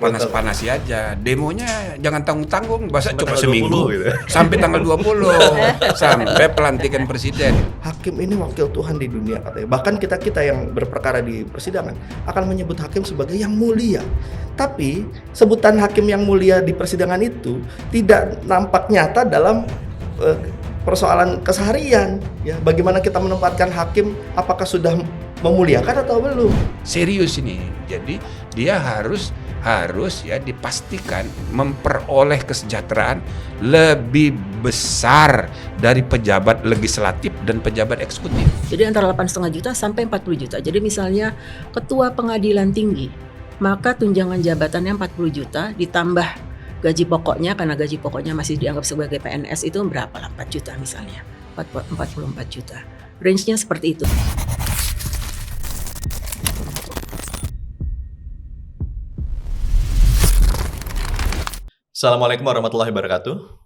panas-panasi aja. Demonya jangan tanggung-tanggung, masa cuma 20 seminggu gitu. sampai tanggal 20 sampai pelantikan presiden. Hakim ini wakil Tuhan di dunia katanya. Bahkan kita yang berperkara di persidangan akan menyebut hakim sebagai yang mulia. Tapi sebutan hakim yang mulia di persidangan itu tidak nampak nyata dalam persoalan keseharian. Ya, bagaimana kita menempatkan hakim, apakah sudah memuliakan atau belum? Serius ini. Jadi dia harus ya dipastikan memperoleh kesejahteraan lebih besar dari pejabat legislatif dan pejabat eksekutif. Jadi antara 8,5 juta sampai 40 juta. Jadi misalnya ketua pengadilan tinggi, maka tunjangan jabatannya 40 juta ditambah gaji pokoknya, karena gaji pokoknya masih dianggap sebagai PNS, itu berapa lah? 4 juta misalnya, 44 juta. Range-nya seperti itu. Assalamualaikum warahmatullahi wabarakatuh.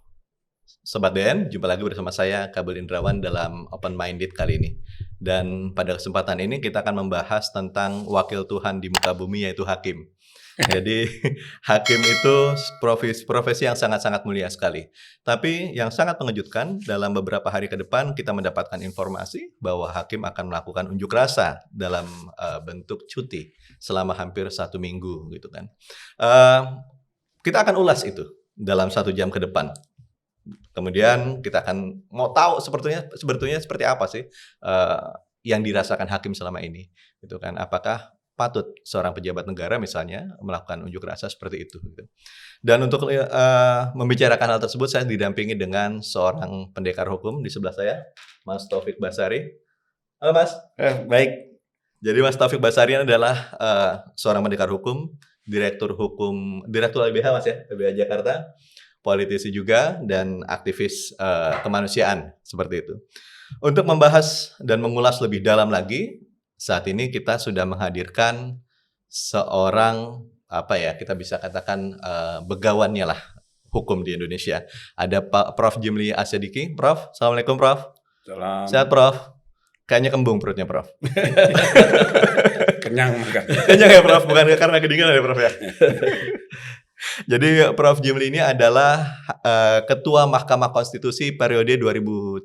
Sobat DN, jumpa lagi bersama saya Kabul Indrawan dalam Open Minded kali ini. Dan pada kesempatan ini kita akan membahas tentang wakil Tuhan di muka bumi, yaitu hakim. Jadi hakim itu profesi yang sangat-sangat mulia sekali. Tapi yang sangat mengejutkan, dalam beberapa hari ke depan kita mendapatkan informasi bahwa hakim akan melakukan unjuk rasa dalam bentuk cuti selama hampir 1 minggu gitu kan. Kita akan ulas itu dalam 1 jam ke depan. Kemudian kita akan mau tahu sebetulnya seperti apa sih yang dirasakan hakim selama ini, gitu kan? Apakah patut seorang pejabat negara misalnya melakukan unjuk rasa seperti itu? Gitu. Dan untuk membicarakan hal tersebut, saya didampingi dengan seorang pendekar hukum di sebelah saya, Mas Taufik Basari. Halo Mas. Baik. Jadi Mas Taufik Basari adalah seorang pendekar hukum, Direktur LBH Mas ya, LBH Jakarta, politisi juga dan aktivis kemanusiaan seperti itu. Untuk membahas dan mengulas lebih dalam lagi, saat ini kita sudah menghadirkan seorang kita bisa katakan begawannya lah hukum di Indonesia. Ada Pak Prof. Jimli Asyadiki. Prof, Assalamualaikum Prof. Salam. Sehat Prof? Kayaknya kembung perutnya Prof. Kenyang makan. Kenyang ya Prof, bukan karena kedinginan ya Prof ya. Jadi Prof. Jimli ini adalah Ketua Mahkamah Konstitusi periode 2003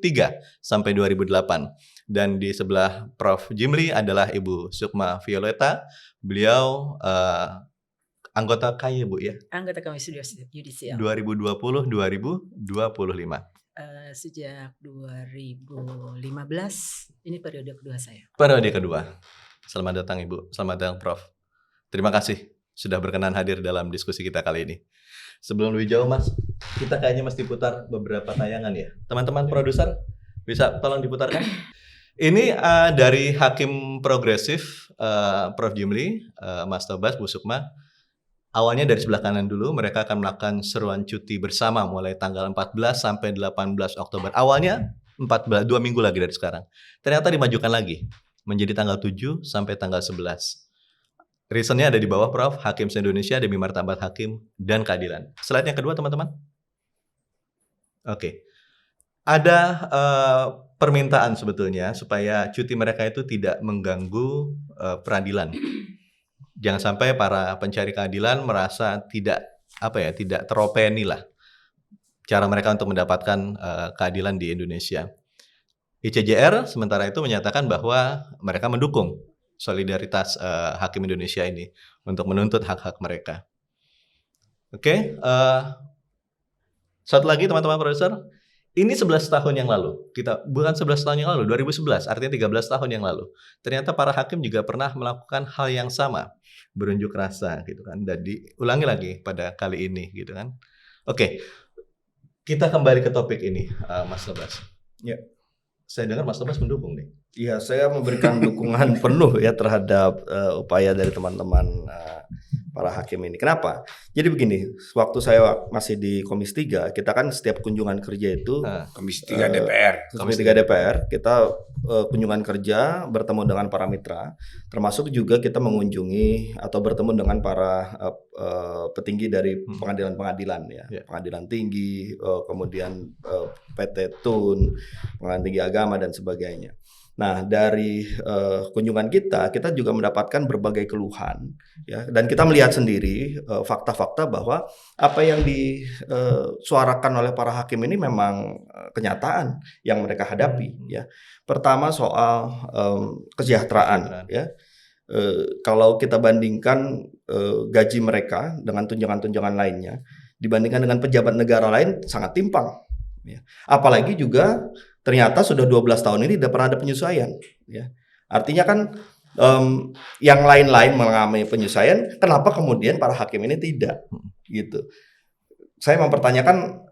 sampai 2008. Dan di sebelah Prof. Jimli adalah Ibu Sukma Violeta. Beliau anggota KY Bu ya? Anggota Komisi Yudisial. 2020-2025. Sejak 2015, ini periode kedua saya. Periode kedua. Selamat datang Ibu, selamat datang Prof. Terima kasih sudah berkenan hadir dalam diskusi kita kali ini. Sebelum lebih jauh Mas, kita kayaknya mesti putar beberapa tayangan ya. Teman-teman produser, bisa tolong diputarkan? Ini dari Hakim Progresif, Prof. Jimli, Mas Tobas, Bu Sukma. Awalnya dari sebelah kanan dulu, mereka akan melakukan seruan cuti bersama mulai tanggal 14 sampai 18 Oktober. Awalnya 2 minggu lagi dari sekarang. Ternyata dimajukan lagi menjadi tanggal 7 sampai tanggal 11. Reasonnya ada di bawah Prof. Hakim se-Indonesia demi martabat hakim dan keadilan. Slide yang kedua teman-teman. Oke. Ada permintaan sebetulnya supaya cuti mereka itu tidak mengganggu peradilan. Jangan sampai para pencari keadilan merasa tidak teropeni lah cara mereka untuk mendapatkan keadilan di Indonesia. ICJR sementara itu menyatakan bahwa mereka mendukung solidaritas hakim Indonesia ini untuk menuntut hak-hak mereka. Oke, satu lagi teman-teman produser, ini 11 tahun yang lalu, bukan 11 tahun yang lalu, 2011, artinya 13 tahun yang lalu. Ternyata para hakim juga pernah melakukan hal yang sama, berunjuk rasa gitu kan, dan diulangi lagi pada kali ini gitu kan. Oke, kita kembali ke topik ini, Mas Tobas. Ya. Saya dengar Mas Tobas mendukung nih. Iya, saya memberikan dukungan penuh ya terhadap upaya dari teman-teman para hakim ini. Kenapa? Jadi begini, waktu saya masih di Komisi 3, kita kan setiap kunjungan kerja itu Komisi 3 DPR. Komisi 3 DPR, kita kunjungan kerja bertemu dengan para mitra, termasuk juga kita mengunjungi atau bertemu dengan para petinggi dari pengadilan-pengadilan ya, pengadilan tinggi, kemudian PT Tun, pengadilan tinggi agama dan sebagainya. Nah, dari kunjungan kita juga mendapatkan berbagai keluhan, ya, dan kita melihat sendiri fakta-fakta bahwa apa yang disuarakan oleh para hakim ini memang kenyataan yang mereka hadapi, ya. Pertama soal kesejahteraan, ya. Kalau kita bandingkan gaji mereka dengan tunjangan-tunjangan lainnya, dibandingkan dengan pejabat negara lain sangat timpang, ya. Apalagi juga ternyata sudah 12 tahun ini tidak pernah ada penyesuaian, ya. Artinya kan yang lain-lain mengalami penyesuaian, kenapa kemudian para hakim ini tidak, gitu. Saya mempertanyakan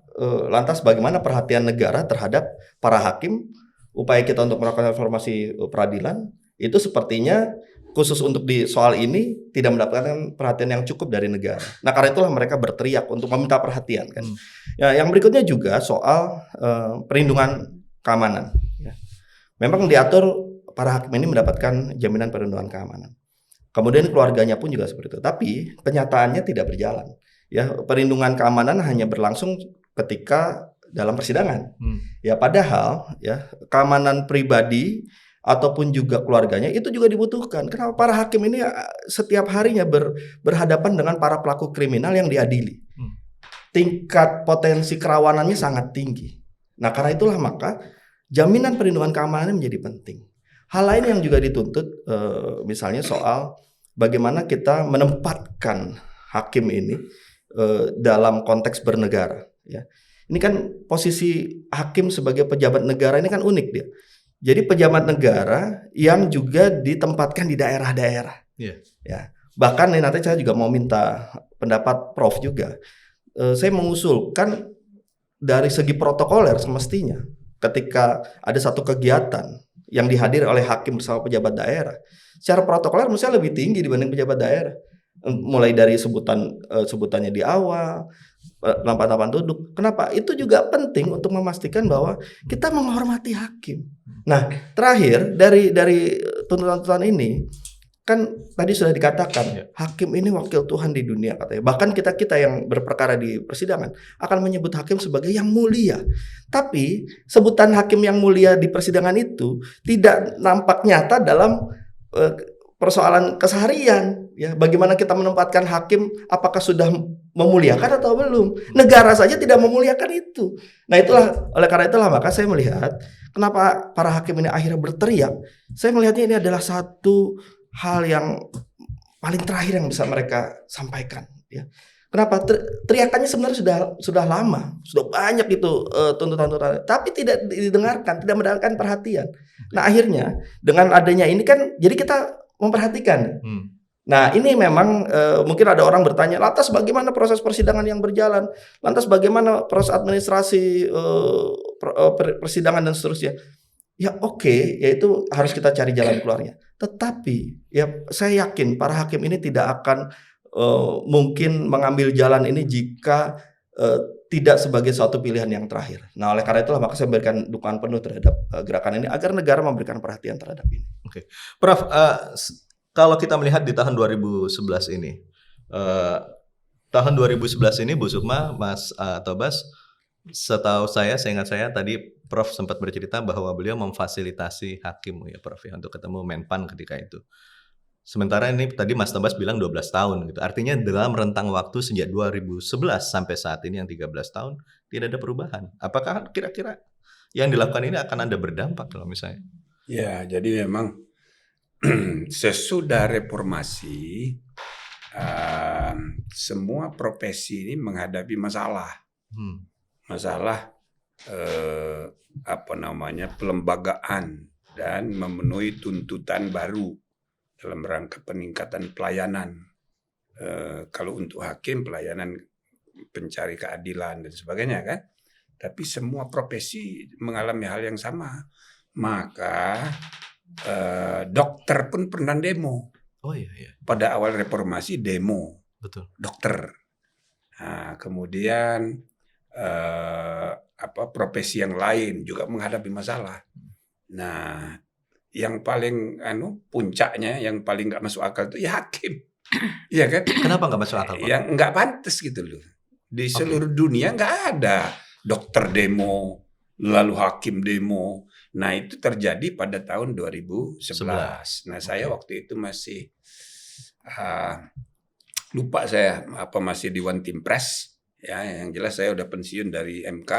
lantas bagaimana perhatian negara terhadap para hakim, upaya kita untuk melakukan reformasi peradilan itu sepertinya khusus untuk di soal ini tidak mendapatkan perhatian yang cukup dari negara. Nah, karena itulah mereka berteriak untuk meminta perhatian, kan. Ya, yang berikutnya juga soal perlindungan keamanan, ya. Memang diatur para hakim ini mendapatkan jaminan perlindungan keamanan. Kemudian keluarganya pun juga seperti itu. Tapi kenyataannya tidak berjalan. Ya, perlindungan keamanan hanya berlangsung ketika dalam persidangan. Ya, padahal ya keamanan pribadi ataupun juga keluarganya itu juga dibutuhkan. Kenapa para hakim ini setiap harinya berhadapan dengan para pelaku kriminal yang diadili. Tingkat potensi kerawanannya sangat tinggi. Nah, karena itulah maka jaminan perlindungan keamanan menjadi penting. Hal lain yang juga dituntut misalnya soal bagaimana kita menempatkan hakim ini dalam konteks bernegara, ya. Ini kan posisi hakim sebagai pejabat negara ini kan unik dia. Jadi pejabat negara yang juga ditempatkan di daerah-daerah. Ya. Bahkan nanti saya juga mau minta pendapat Prof juga. Saya mengusulkan dari segi protokoler semestinya ketika ada satu kegiatan yang dihadiri oleh hakim bersama pejabat daerah, secara protokoler mestinya lebih tinggi dibanding pejabat daerah. Mulai dari sebutannya di awal, tempat-tempat duduk. Kenapa? Itu juga penting untuk memastikan bahwa kita menghormati hakim. Nah, terakhir dari tuntutan ini kan tadi sudah dikatakan hakim ini wakil Tuhan di dunia katanya. Bahkan kita yang berperkara di persidangan akan menyebut hakim sebagai yang mulia. Tapi sebutan hakim yang mulia di persidangan itu tidak nampak nyata dalam persoalan keseharian, ya. Bagaimana kita menempatkan hakim, apakah sudah memuliakan atau belum? Negara saja tidak memuliakan itu. Nah, oleh karena itulah maka saya melihat kenapa para hakim ini akhirnya berteriak. Saya melihatnya ini adalah satu hal yang paling terakhir yang bisa mereka sampaikan, ya. Kenapa? Teriakannya sebenarnya sudah lama, sudah banyak itu tuntutan-tuntutan, tapi tidak didengarkan, tidak mendapatkan perhatian. Nah, akhirnya dengan adanya ini kan, jadi kita memperhatikan. Nah, ini memang mungkin ada orang bertanya, lantas bagaimana proses persidangan yang berjalan? Lantas bagaimana proses administrasi persidangan dan seterusnya? Ya oke, yaitu harus kita cari jalan keluarnya. Tetapi ya saya yakin para hakim ini tidak akan mungkin mengambil jalan ini jika tidak sebagai suatu pilihan yang terakhir. Nah, oleh karena itulah maka saya memberikan dukungan penuh terhadap gerakan ini agar negara memberikan perhatian terhadap ini. Oke. Prof, kalau kita melihat di tahun 2011 ini, tahun 2011 ini Bu Sukma, Mas Tobas, setahu saya, seingat saya tadi Prof sempat bercerita bahwa beliau memfasilitasi hakim ya Prof ya untuk ketemu Menpan ketika itu. Sementara ini tadi Mas Tobas bilang 12 tahun gitu. Artinya dalam rentang waktu sejak 2011 sampai saat ini yang 13 tahun tidak ada perubahan. Apakah kira-kira yang dilakukan ini akan ada berdampak kalau misalnya? Ya, jadi memang sesudah reformasi semua profesi ini menghadapi masalah. Masalah pelembagaan dan memenuhi tuntutan baru dalam rangka peningkatan pelayanan. Kalau untuk hakim pelayanan pencari keadilan dan sebagainya kan. Tapi semua profesi mengalami hal yang sama. Maka dokter pun pernah demo. Oh iya. Pada awal reformasi demo. Betul. Dokter. Nah, kemudian profesi yang lain juga menghadapi masalah. Nah, yang paling puncaknya, yang paling nggak masuk akal itu ya hakim, iya kan? Kenapa nggak masuk akal, Pak? Yang nggak pantas gitu loh. Di seluruh dunia nggak ada dokter demo, lalu hakim demo. Nah, itu terjadi pada tahun 2011. Nah, saya Oke. waktu itu masih lupa saya masih di One Team Press ya. Yang jelas saya udah pensiun dari MK,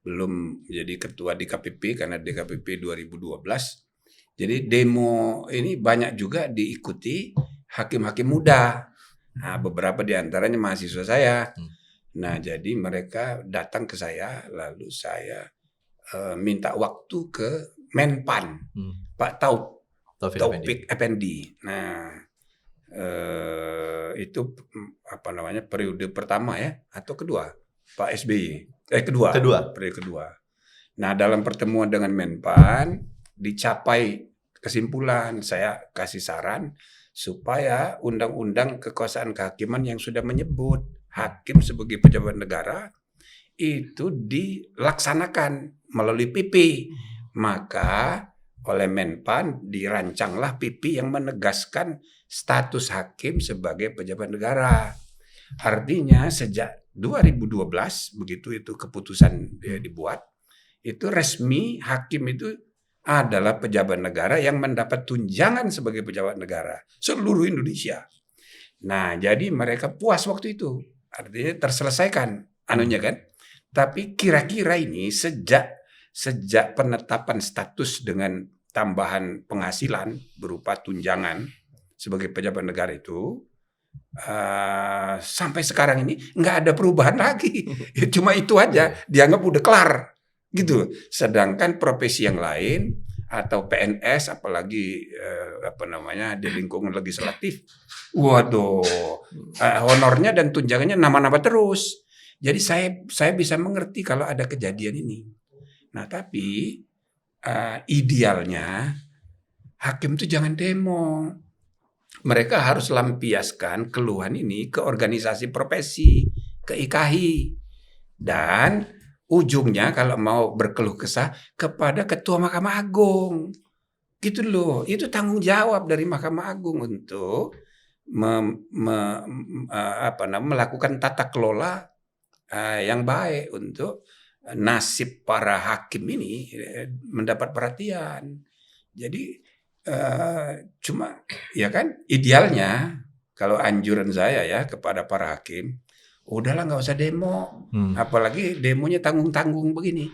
belum jadi ketua DKPP karena DKPP 2012. Jadi demo ini banyak juga diikuti hakim-hakim muda. Nah, beberapa di antaranya mahasiswa saya. Nah, jadi mereka datang ke saya, lalu saya minta waktu ke Menpan, Pak Taufik Effendi. Nah, itu periode pertama ya atau kedua Pak SBY. Kedua. Periode kedua. Nah, dalam pertemuan dengan Menpan dicapai kesimpulan, saya kasih saran supaya undang-undang kekuasaan kehakiman yang sudah menyebut hakim sebagai pejabat negara itu dilaksanakan melalui PP. Maka oleh Menpan dirancanglah PP yang menegaskan status hakim sebagai pejabat negara. Artinya sejak 2012 begitu itu keputusan dibuat, itu resmi hakim itu adalah pejabat negara yang mendapat tunjangan sebagai pejabat negara seluruh Indonesia. Nah, jadi mereka puas waktu itu. Artinya terselesaikan anunya kan. Tapi kira-kira ini sejak penetapan status dengan tambahan penghasilan berupa tunjangan sebagai pejabat negara itu sampai sekarang ini nggak ada perubahan lagi. Cuma itu aja dianggap udah kelar gitu. Sedangkan profesi yang lain atau PNS apalagi di lingkungan legislatif, waduh, honornya dan tunjangannya nama-nama terus. Jadi saya bisa mengerti kalau ada kejadian ini. Nah, tapi idealnya hakim itu jangan demo. Mereka harus lampiaskan keluhan ini ke organisasi profesi, ke IKHI. Dan ujungnya kalau mau berkeluh kesah kepada Ketua Mahkamah Agung. Gitu loh. Itu tanggung jawab dari Mahkamah Agung untuk melakukan tata kelola yang baik untuk nasib para hakim ini mendapat perhatian. Jadi cuma ya kan idealnya kalau anjuran saya ya kepada para hakim, udahlah nggak usah demo, apalagi demonya tanggung-tanggung begini.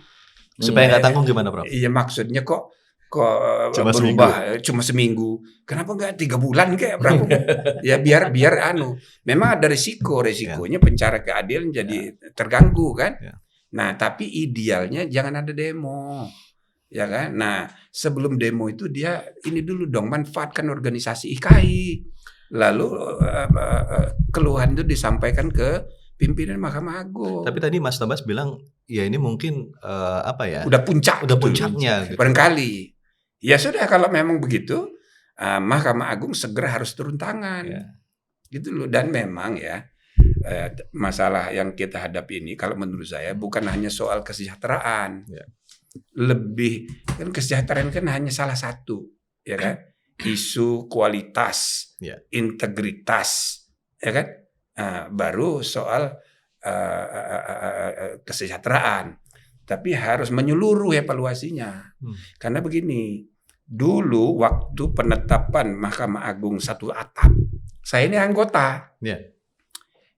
Supaya nggak tanggung gimana, Prof? Iya, maksudnya kok Cuma berubah cuma seminggu. Kenapa nggak 3 bulan kayak berapa? Ya biar memang ada resikonya pencari keadilan jadi terganggu kan. Ya. Nah, tapi idealnya jangan ada demo. Ya kan? Nah, sebelum demo itu dia ini dulu dong manfaatkan organisasi IKHI. Lalu keluhan itu disampaikan ke pimpinan Mahkamah Agung. Tapi tadi Mas Tobas bilang ya ini mungkin udah puncaknya gitu. Barangkali. Ya sudah kalau memang begitu Mahkamah Agung segera harus turun tangan. Ya. Gitu loh. Dan memang ya masalah yang kita hadapi ini kalau menurut saya bukan hanya soal kesejahteraan. Ya. Lebih kan kesejahteraan kan hanya salah satu, ya kan? Isu kualitas, integritas, ya kan? Baru soal kesejahteraan. Tapi harus menyeluruh evaluasinya. Karena begini, dulu waktu penetapan Mahkamah Agung satu atap, saya ini anggota. Yeah.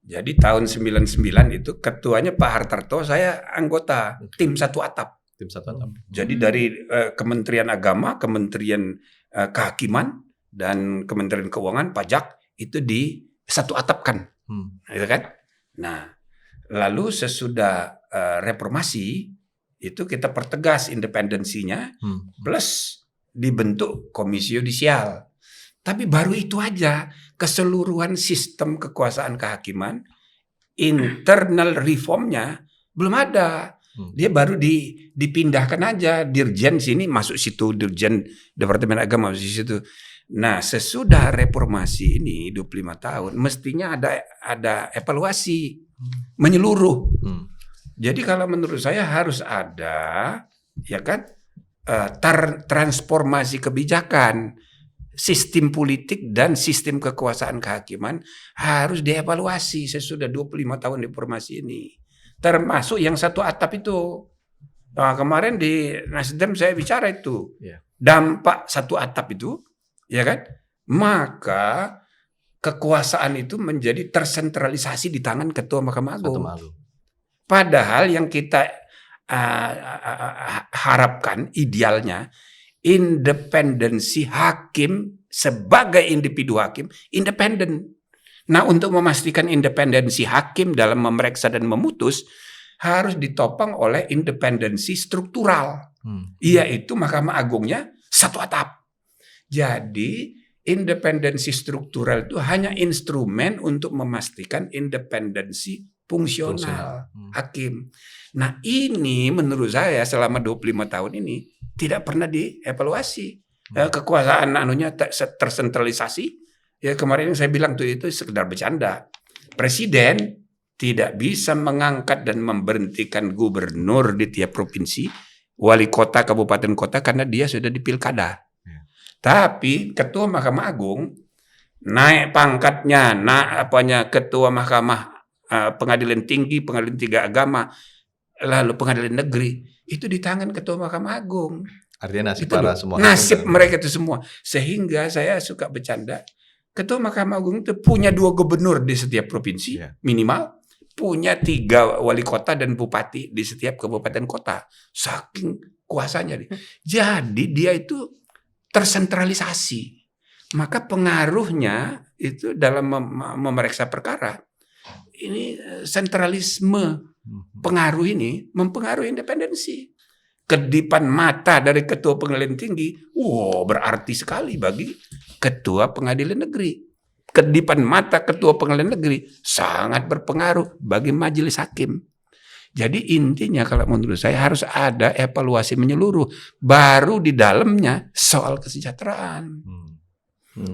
Jadi tahun 99 itu ketuanya Pak Hartarto, saya anggota tim satu atap. Jadi dari Kementerian Agama, Kementerian Kehakiman, dan Kementerian Keuangan, Pajak itu di satu atapkan, gitu kan? Nah, lalu sesudah reformasi itu kita pertegas independensinya, plus dibentuk komisi yudisial. Tapi baru itu aja, keseluruhan sistem kekuasaan kehakiman, internal reformnya belum ada. Dia baru dipindahkan aja, dirjen sini masuk situ, dirjen Departemen Agama masuk situ. Nah, sesudah reformasi ini 25 tahun, mestinya ada evaluasi menyeluruh. Jadi kalau menurut saya harus ada, ya kan, transformasi kebijakan, sistem politik dan sistem kekuasaan kehakiman harus dievaluasi sesudah 25 tahun reformasi ini. Termasuk yang satu atap itu. Nah, kemarin di Nasdem saya bicara itu. Iya. Dampak satu atap itu, ya kan? Maka kekuasaan itu menjadi tersentralisasi di tangan Ketua Mahkamah Agung. Padahal yang kita harapkan idealnya independensi hakim sebagai individu hakim independen. Nah, untuk memastikan independensi hakim dalam memeriksa dan memutus harus ditopang oleh independensi struktural, yaitu Mahkamah Agungnya satu atap. Jadi independensi struktural itu hanya instrumen untuk memastikan independensi fungsional hakim. Nah, ini menurut saya selama 25 tahun ini tidak pernah dievaluasi. Kekuasaan anunya tersentralisasi. Ya, kemarin yang saya bilang tuh itu sekedar bercanda. Presiden tidak bisa mengangkat dan memberhentikan gubernur di tiap provinsi, wali kota, kabupaten kota karena dia sudah di pilkada. Tapi Ketua Mahkamah Agung naik pangkatnya, Ketua Mahkamah Pengadilan Tinggi, Pengadilan Tinggi Agama, lalu Pengadilan Negeri, itu di tangan Ketua Mahkamah Agung. Artinya nasib Itu para loh, semua nasib mereka itu semua. Sehingga saya suka bercanda, Ketua Mahkamah Agung itu punya 2 gubernur di setiap provinsi, minimal. Punya 3 wali kota dan bupati di setiap kabupaten kota. Saking kuasanya. Jadi dia itu tersentralisasi. Maka pengaruhnya itu dalam memeriksa perkara. Ini sentralisme. Pengaruh ini mempengaruhi independensi. Kedipan mata dari Ketua Pengadilan Tinggi, berarti sekali bagi Ketua Pengadilan Negeri. Kedipan mata Ketua Pengadilan Negeri sangat berpengaruh bagi majelis hakim. Jadi intinya kalau menurut saya harus ada evaluasi menyeluruh. Baru di dalamnya soal kesejahteraan.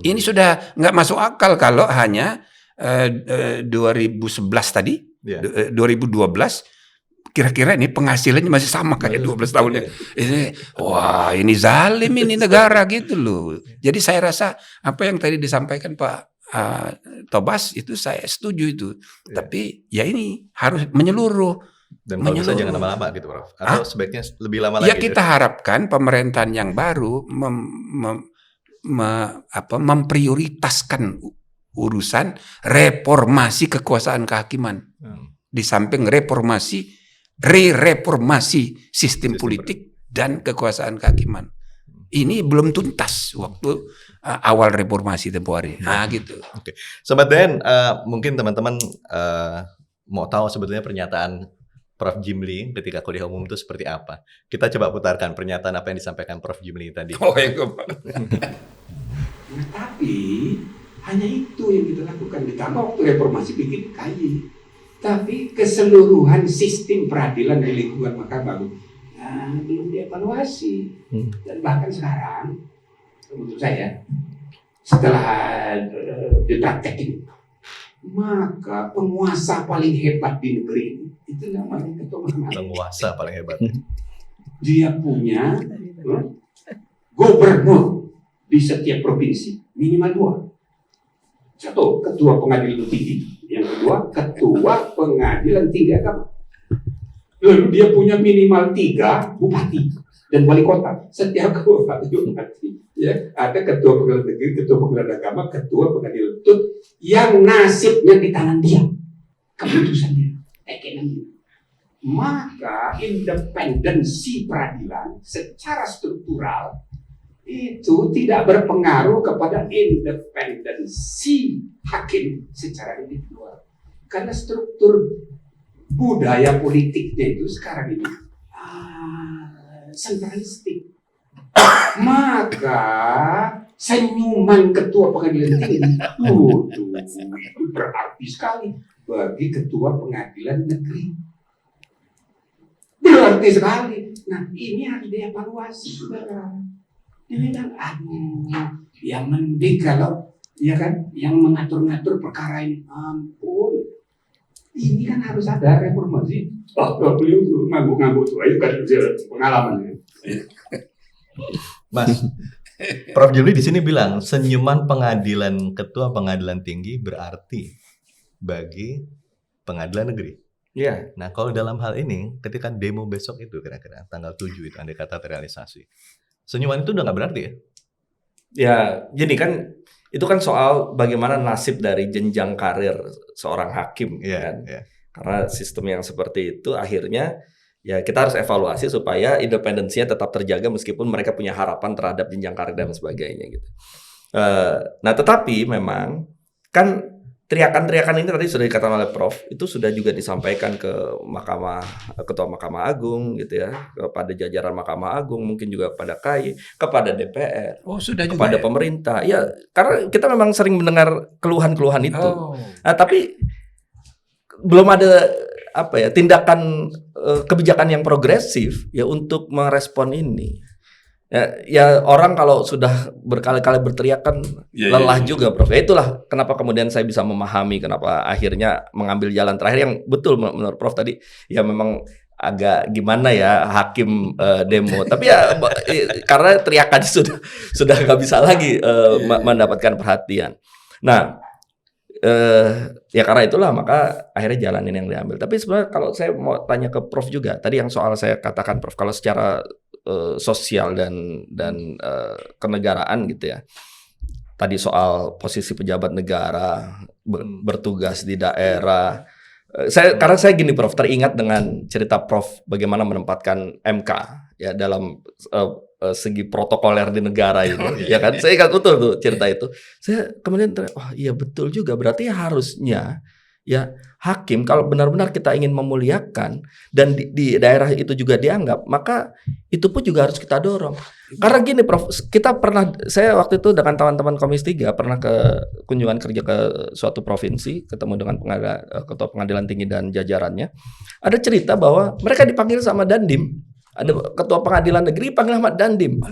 Ini sudah nggak masuk akal kalau hanya 2011 tadi, 2012, kira-kira ini penghasilannya masih sama kayak 12 tahunnya. Ini zalim ini negara gitu loh. Jadi saya rasa apa yang tadi disampaikan Pak Tobas itu saya setuju itu. Tapi ya ini harus menyeluruh. Dan kalau bisa jangan lama-lama gitu Prof. Atau sebaiknya lebih lama lagi. Ya kita harapkan pemerintahan yang baru memprioritaskan urusan reformasi kekuasaan kehakiman. Di samping reformasi sistem politik dan kekuasaan kehakiman. Ini belum tuntas waktu awal reformasi tempoh hari. Nah gitu. Oke. Sobat DN, mungkin teman-teman mau tahu sebetulnya pernyataan Prof. Jimli ketika kuliah umum itu seperti apa. Kita coba putarkan pernyataan apa yang disampaikan Prof. Jimli tadi. Tapi hanya itu yang kita lakukan. Ditambah waktu reformasi bikin DKI. Tapi keseluruhan sistem peradilan di lingkungan Mahkamah Agung belum dievaluasi. Dan bahkan sekarang menurut saya setelah dipraktekin, maka penguasa paling hebat di negeri ini itu namanya Ketua Mahkamah Agung. Penguasa paling hebat. Dia punya gubernur di setiap provinsi minimal 2. Satu, Ketua Pengadilan Tinggi. Yang kedua, Ketua Pengadilan Tinggi Agama. Lalu dia punya minimal 3 bupati dan wali kota. Setiap kabupaten bupati, ya ada Ketua Pengadilan Negeri, Ketua Pengadilan Agama, Ketua Pengadilan Tut yang nasibnya di tangan dia, keputusannya, ekonomi. Maka independensi peradilan secara struktural itu tidak berpengaruh kepada independensi hakim secara individual, karena struktur budaya politiknya itu sekarang ini sentralistik. Maka senyuman Ketua Pengadilan Tinggi itu berarti sekali bagi Ketua Pengadilan Negeri. Berarti sekali. Nah ini harus dievaluasi, saudara. Ini kan yang mending kalau ya kan yang mengatur-ngatur perkara ini, ampun. Ini kan harus ada reformasi. Beliau ngabuk-ngabuk tuh, ayo kan pengalaman. Mas, Prof. Jimli di sini bilang senyuman Ketua Pengadilan Tinggi berarti bagi pengadilan negeri. Iya. Nah, kalau dalam hal ini, ketika demo besok itu kira-kira tanggal 7 itu andai kata terrealisasi, senyuman itu udah nggak berarti ya? Ya, jadi kan itu kan soal bagaimana nasib dari jenjang karir seorang hakim Iya, kan. iya. Karena sistem yang seperti itu akhirnya ya kita harus evaluasi supaya independensinya tetap terjaga meskipun mereka punya harapan terhadap jenjang karir dan sebagainya gitu. Nah, tetapi memang kan teriakan-teriakan ini tadi sudah dikatakan oleh Prof, itu sudah juga disampaikan ke Ketua Mahkamah Agung gitu ya, kepada jajaran Mahkamah Agung, mungkin juga kepada KY, kepada DPR, Oh, sudah juga kepada ya? pemerintah. Ya, karena kita memang sering mendengar keluhan-keluhan itu. Oh. Nah, tapi belum ada tindakan kebijakan yang progresif ya untuk merespon ini. Ya orang kalau sudah berkali-kali berteriak kan lelah juga, Prof. Ya itulah kenapa kemudian saya bisa memahami kenapa akhirnya mengambil jalan terakhir yang betul menurut Prof tadi. Ya memang agak gimana ya hakim demo, tapi ya karena teriakan sudah nggak bisa lagi mendapatkan perhatian. Nah, ya karena itulah maka akhirnya jalan ini yang diambil. Tapi sebenarnya kalau saya mau tanya ke Prof juga, tadi yang soal saya katakan Prof, kalau secara sosial dan kenegaraan gitu ya. Tadi soal posisi pejabat negara bertugas di daerah. Karena saya gini Prof, teringat dengan cerita Prof bagaimana menempatkan MK ya dalam segi protokoler di negara ini, ya kan? Saya ingat betul tuh cerita itu. Saya kemudian iya betul juga, berarti harusnya ya hakim kalau benar-benar kita ingin memuliakan dan di daerah itu juga dianggap, maka itu pun juga harus kita dorong. Karena gini Prof, saya waktu itu dengan teman-teman Komisi 3 pernah ke kunjungan kerja ke suatu provinsi, ketemu dengan ketua pengadilan tinggi dan jajarannya. Ada cerita bahwa mereka dipanggil sama Dandim. Ada ketua pengadilan negeri panggil sama Dandim.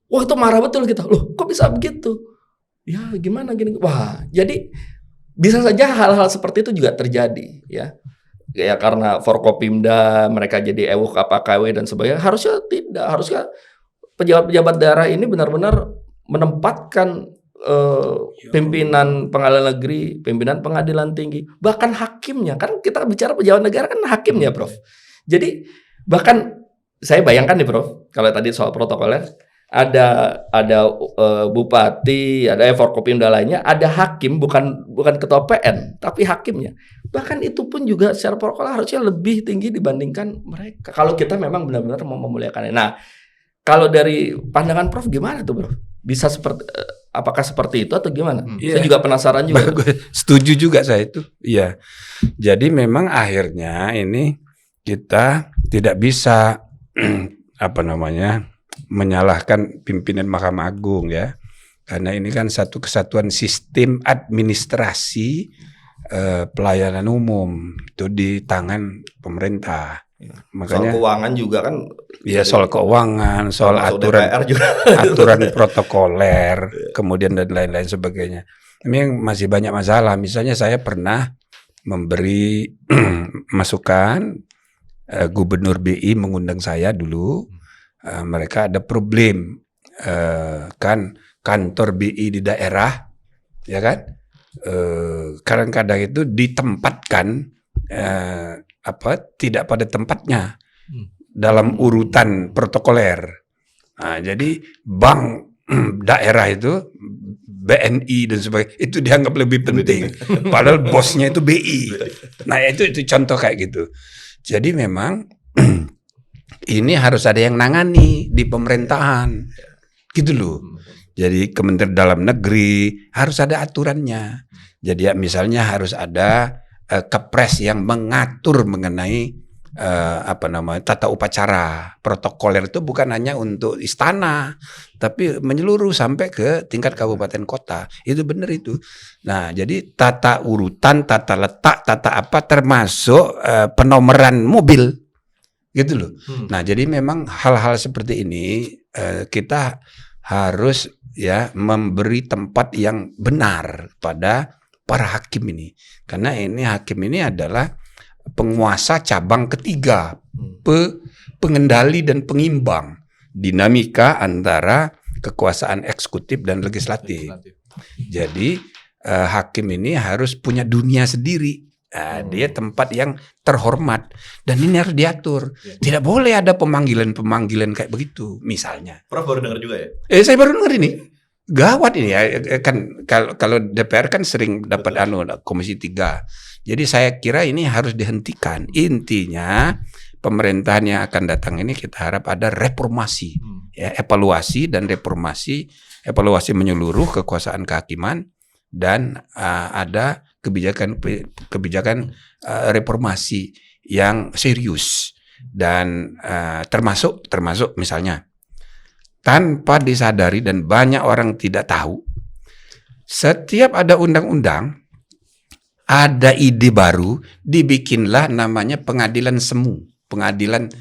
Wah, itu marah betul kita. Loh, kok bisa begitu? Ya, gimana gini? Wah, jadi bisa saja hal-hal seperti itu juga terjadi ya. Ya karena Forkopimda mereka jadi ewuk KW dan sebagainya. Harusnya tidak, harusnya pejabat-pejabat daerah ini benar-benar menempatkan pimpinan pengadilan negeri, pimpinan pengadilan tinggi, bahkan hakimnya. Kan kita bicara pejabat negara kan hakimnya, Prof. Jadi bahkan saya bayangkan nih Prof, kalau tadi soal protokoler ada bupati, ada Forkopimda lainnya, ada hakim bukan ketua PN, tapi hakimnya. Bahkan itu pun juga secara protokoler harusnya lebih tinggi dibandingkan mereka. Kalau kita memang benar-benar mau memuliakannya. Nah, kalau dari pandangan Prof gimana tuh, Prof? Bisa apakah seperti itu atau gimana? Saya juga penasaran juga. Setuju juga saya itu. Iya. Jadi memang akhirnya ini kita tidak bisa menyalahkan pimpinan Mahkamah Agung ya, karena ini kan satu kesatuan sistem administrasi pelayanan umum itu di tangan pemerintah. Makanya soal keuangan juga kan. Ya soal keuangan, soal aturan protokoler, kemudian dan lain-lain sebagainya. Ini yang masih banyak masalah. Misalnya saya pernah memberi masukan, Gubernur BI mengundang saya dulu. Mereka ada problem kan kantor BI di daerah, ya kan? Kadang-kadang itu ditempatkan tidak pada tempatnya dalam urutan protokoler. Nah, jadi bank daerah itu BNI dan sebagainya itu dianggap lebih penting, padahal bosnya itu BI. Nah itu contoh kayak gitu. Jadi memang ini harus ada yang nangani di pemerintahan, gitu loh. Jadi Kementerian Dalam Negeri harus ada aturannya. Jadi ya, misalnya harus ada kepres yang mengatur mengenai tata upacara. Protokoler itu bukan hanya untuk istana, tapi menyeluruh sampai ke tingkat kabupaten kota. Itu benar itu. Nah, jadi tata urutan, tata letak, tata apa termasuk penomoran mobil. Gitu loh. Nah, jadi memang hal-hal seperti ini kita harus ya memberi tempat yang benar pada para hakim ini. Karena ini hakim ini adalah penguasa cabang ketiga, pengendali dan pengimbang dinamika antara kekuasaan eksekutif dan legislatif. Jadi hakim ini harus punya dunia sendiri. Dia tempat yang terhormat dan ini harus diatur. Tidak boleh ada pemanggilan kayak begitu misalnya. Prof baru dengar juga ya? Saya baru dengar ini. Gawat ini ya, kan kalau DPR kan sering dapat Komisi 3. Jadi saya kira ini harus dihentikan. Intinya pemerintahan yang akan datang ini kita harap ada reformasi, ya, evaluasi dan reformasi, evaluasi menyeluruh kekuasaan kehakiman dan ada kebijakan reformasi yang serius dan termasuk misalnya tanpa disadari dan banyak orang tidak tahu, setiap ada undang-undang, ada ide baru, dibikinlah namanya pengadilan semu, pengadilan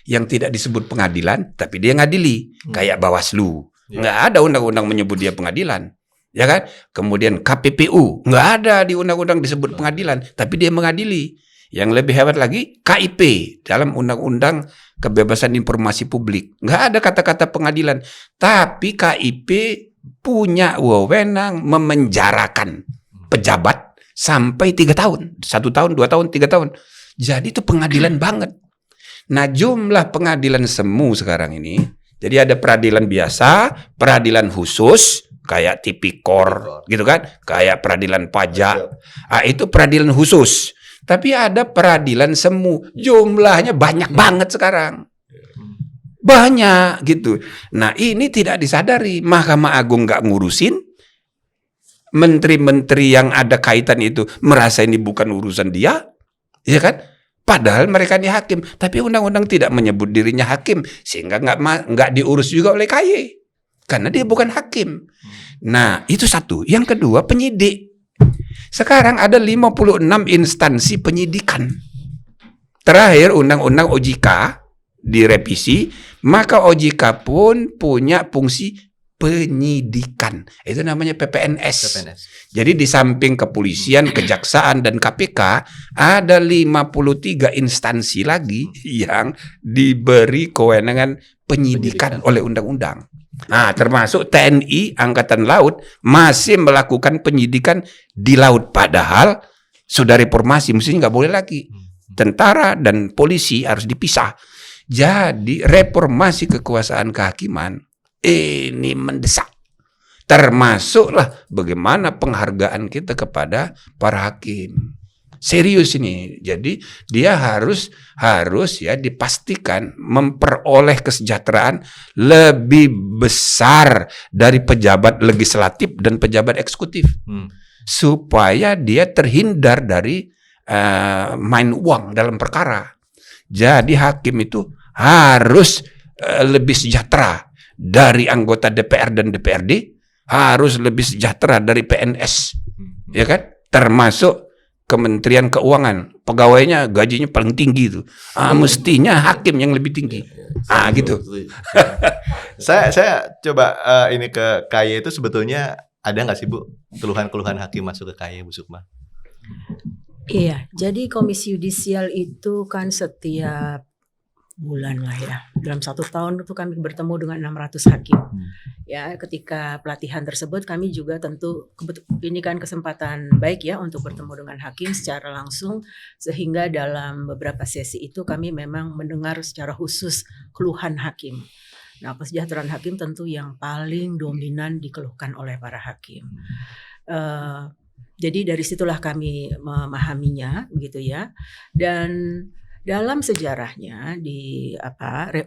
yang tidak disebut pengadilan, tapi dia ngadili, kayak Bawaslu. Nggak ada undang-undang menyebut dia pengadilan, ya kan? Kemudian KPPU, nggak ada di undang-undang disebut pengadilan, tapi dia mengadili. Yang lebih hebat lagi, KIP dalam Undang-Undang Kebebasan Informasi Publik. Nggak ada kata-kata pengadilan. Tapi KIP punya wewenang memenjarakan pejabat sampai 3 tahun. 1 tahun, 2 tahun, 3 tahun. Jadi itu pengadilan banget. Nah jumlah pengadilan semu sekarang ini, jadi ada peradilan biasa, peradilan khusus, kayak tipikor gitu kan, kayak peradilan pajak. Itu peradilan khusus. Tapi ada peradilan semu, jumlahnya banyak banget sekarang. Banyak gitu. Nah ini tidak disadari, Mahkamah Agung nggak ngurusin, menteri-menteri yang ada kaitan itu merasa ini bukan urusan dia, ya kan? Padahal mereka ini hakim, tapi undang-undang tidak menyebut dirinya hakim, sehingga nggak diurus juga oleh KY, karena dia bukan hakim. Nah itu satu. Yang kedua, penyidik. Sekarang ada 56 instansi penyidikan. Terakhir Undang-Undang OJK direvisi, maka OJK pun punya fungsi penyidikan. Itu namanya PPNS. Jadi di samping kepolisian, kejaksaan, dan KPK, ada 53 instansi lagi yang diberi kewenangan penyidikan oleh undang-undang. Nah, termasuk TNI Angkatan Laut masih melakukan penyidikan di laut. Padahal sudah reformasi, mestinya nggak boleh lagi. Tentara dan polisi harus dipisah. Jadi reformasi kekuasaan kehakiman ini mendesak. Termasuklah bagaimana penghargaan kita kepada para hakim. Serius ini. Jadi dia harus ya dipastikan memperoleh kesejahteraan lebih besar dari pejabat legislatif dan pejabat eksekutif. Supaya dia terhindar dari main uang dalam perkara. Jadi hakim itu harus lebih sejahtera dari anggota DPR dan DPRD, harus lebih sejahtera dari PNS, ya kan? Termasuk Kementerian Keuangan, pegawainya gajinya paling tinggi itu. Mestinya hakim yang lebih tinggi. Gitu. Saya coba ini ke KY itu sebetulnya ada nggak sih Bu keluhan-keluhan hakim masuk ke KY, Bu Sukma? Iya, jadi Komisi Yudisial itu kan setiap bulan lah ya, dalam 1 tahun itu kami bertemu dengan 600 hakim. Ya, ketika pelatihan tersebut kami juga tentu ini kan kesempatan baik ya untuk bertemu dengan hakim secara langsung, sehingga dalam beberapa sesi itu kami memang mendengar secara khusus keluhan hakim. Nah, kesejahteraan hakim tentu yang paling dominan dikeluhkan oleh para hakim. Jadi dari situlah kami memahaminya begitu ya. Dan dalam sejarahnya di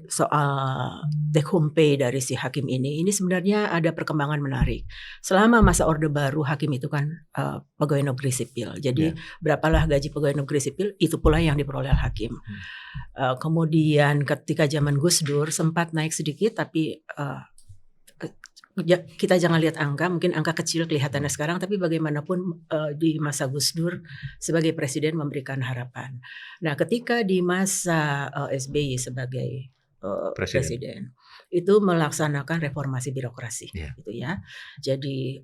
soal take home pay dari si hakim ini sebenarnya ada perkembangan menarik. Selama masa Orde Baru hakim itu kan pegawai negeri sipil. Jadi berapalah gaji pegawai negeri sipil itu pula yang diperoleh hakim. Kemudian ketika zaman Gus Dur sempat naik sedikit, tapi kita jangan lihat angka, mungkin angka kecil kelihatannya sekarang, tapi bagaimanapun di masa Gus Dur sebagai presiden memberikan harapan. Nah, ketika di masa SBY sebagai presiden itu melaksanakan reformasi birokrasi, gitu ya. Jadi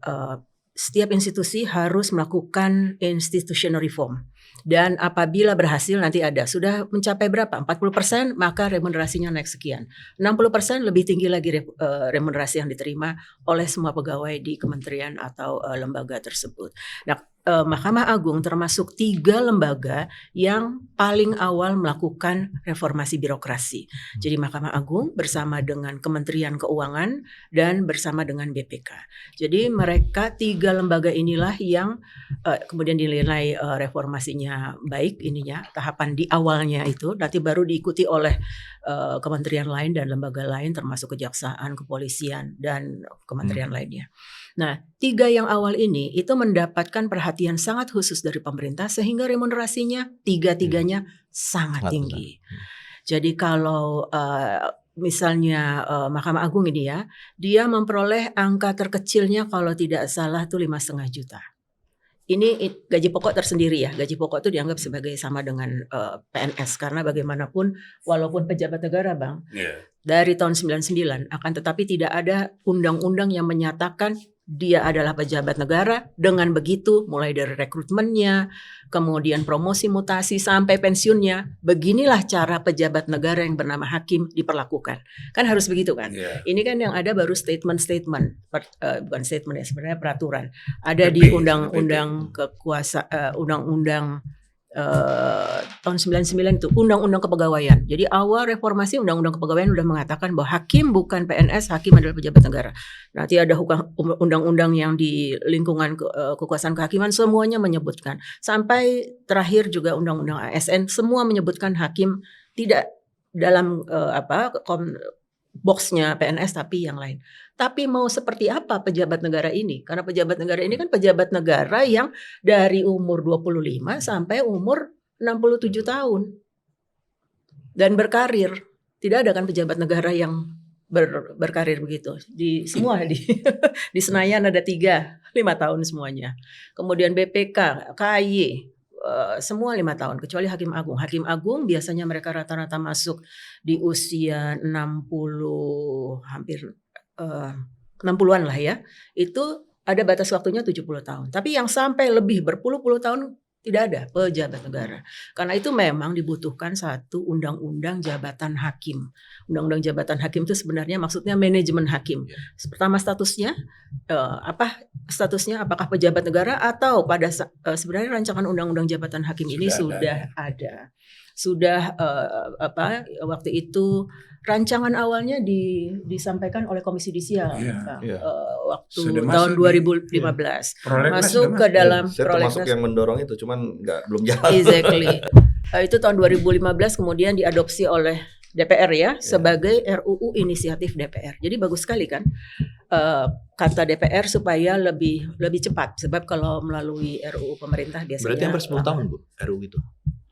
setiap institusi harus melakukan institutional reform. Dan apabila berhasil nanti sudah mencapai berapa? 40%, maka remunerasinya naik sekian. 60% lebih tinggi lagi remunerasi yang diterima oleh semua pegawai di kementerian atau lembaga tersebut. Nah, Mahkamah Agung termasuk 3 lembaga yang paling awal melakukan reformasi birokrasi. Jadi Mahkamah Agung bersama dengan Kementerian Keuangan dan bersama dengan BPK. Jadi mereka 3 lembaga inilah yang kemudian dinilai reformasinya baik ininya, tahapan di awalnya itu, nanti baru diikuti oleh kementerian lain dan lembaga lain termasuk kejaksaan, kepolisian dan kementerian lainnya. Nah, 3 yang awal ini itu mendapatkan perhatian sangat khusus dari pemerintah sehingga remunerasinya 3-tiganya sangat tinggi. Jadi kalau misalnya Mahkamah Agung ini ya, dia memperoleh angka terkecilnya kalau tidak salah tuh 5,5 juta. Ini gaji pokok tersendiri ya. Gaji pokok itu dianggap sebagai sama dengan PNS karena bagaimanapun walaupun pejabat negara, Bang, dari tahun 99 akan tetapi tidak ada undang-undang yang menyatakan dia adalah pejabat negara. Dengan begitu mulai dari rekrutmennya, kemudian promosi mutasi sampai pensiunnya, beginilah cara pejabat negara yang bernama hakim diperlakukan. Kan harus begitu kan? Ini kan yang ada baru statement-statement, bukan statement ya, sebenarnya peraturan. Ada di undang-undang undang-undang tahun 99 itu undang-undang kepegawaian. Jadi awal reformasi undang-undang kepegawaian sudah mengatakan bahwa hakim bukan PNS, hakim adalah pejabat negara. Nanti ada undang-undang yang di lingkungan kekuasaan kehakiman semuanya menyebutkan. Sampai terakhir juga undang-undang ASN semua menyebutkan hakim tidak dalam boxnya PNS tapi yang lain. Tapi mau seperti apa pejabat negara ini? Karena pejabat negara ini kan pejabat negara yang dari umur 25 sampai umur 67 tahun. Dan berkarir. Tidak ada kan pejabat negara yang berkarir begitu. Di semua di Senayan ada 5 tahun semuanya. Kemudian BPK, KY, semua 5 tahun kecuali Hakim Agung. Hakim Agung biasanya mereka rata-rata masuk di usia 60 hampir 60-an lah ya. Itu ada batas waktunya 70 tahun. Tapi yang sampai lebih berpuluh-puluh tahun tidak ada pejabat negara. Karena itu memang dibutuhkan satu undang-undang jabatan hakim. Undang-undang jabatan hakim itu sebenarnya maksudnya manajemen hakim. Pertama statusnya apakah pejabat negara atau pada sebenarnya rancangan undang-undang jabatan hakim ini sudah ada. Sudah waktu itu rancangan awalnya disampaikan oleh Komisi Judisial waktu tahun 2015 masuk ke dalam saya termasuk yang mendorong itu, cuman belum jalan. Exactly. Itu tahun 2015 kemudian diadopsi oleh DPR ya sebagai RUU inisiatif DPR. Jadi bagus sekali kan kata DPR supaya lebih cepat, sebab kalau melalui RUU pemerintah biasanya berarti hampir 10 tahun Bu RUU itu.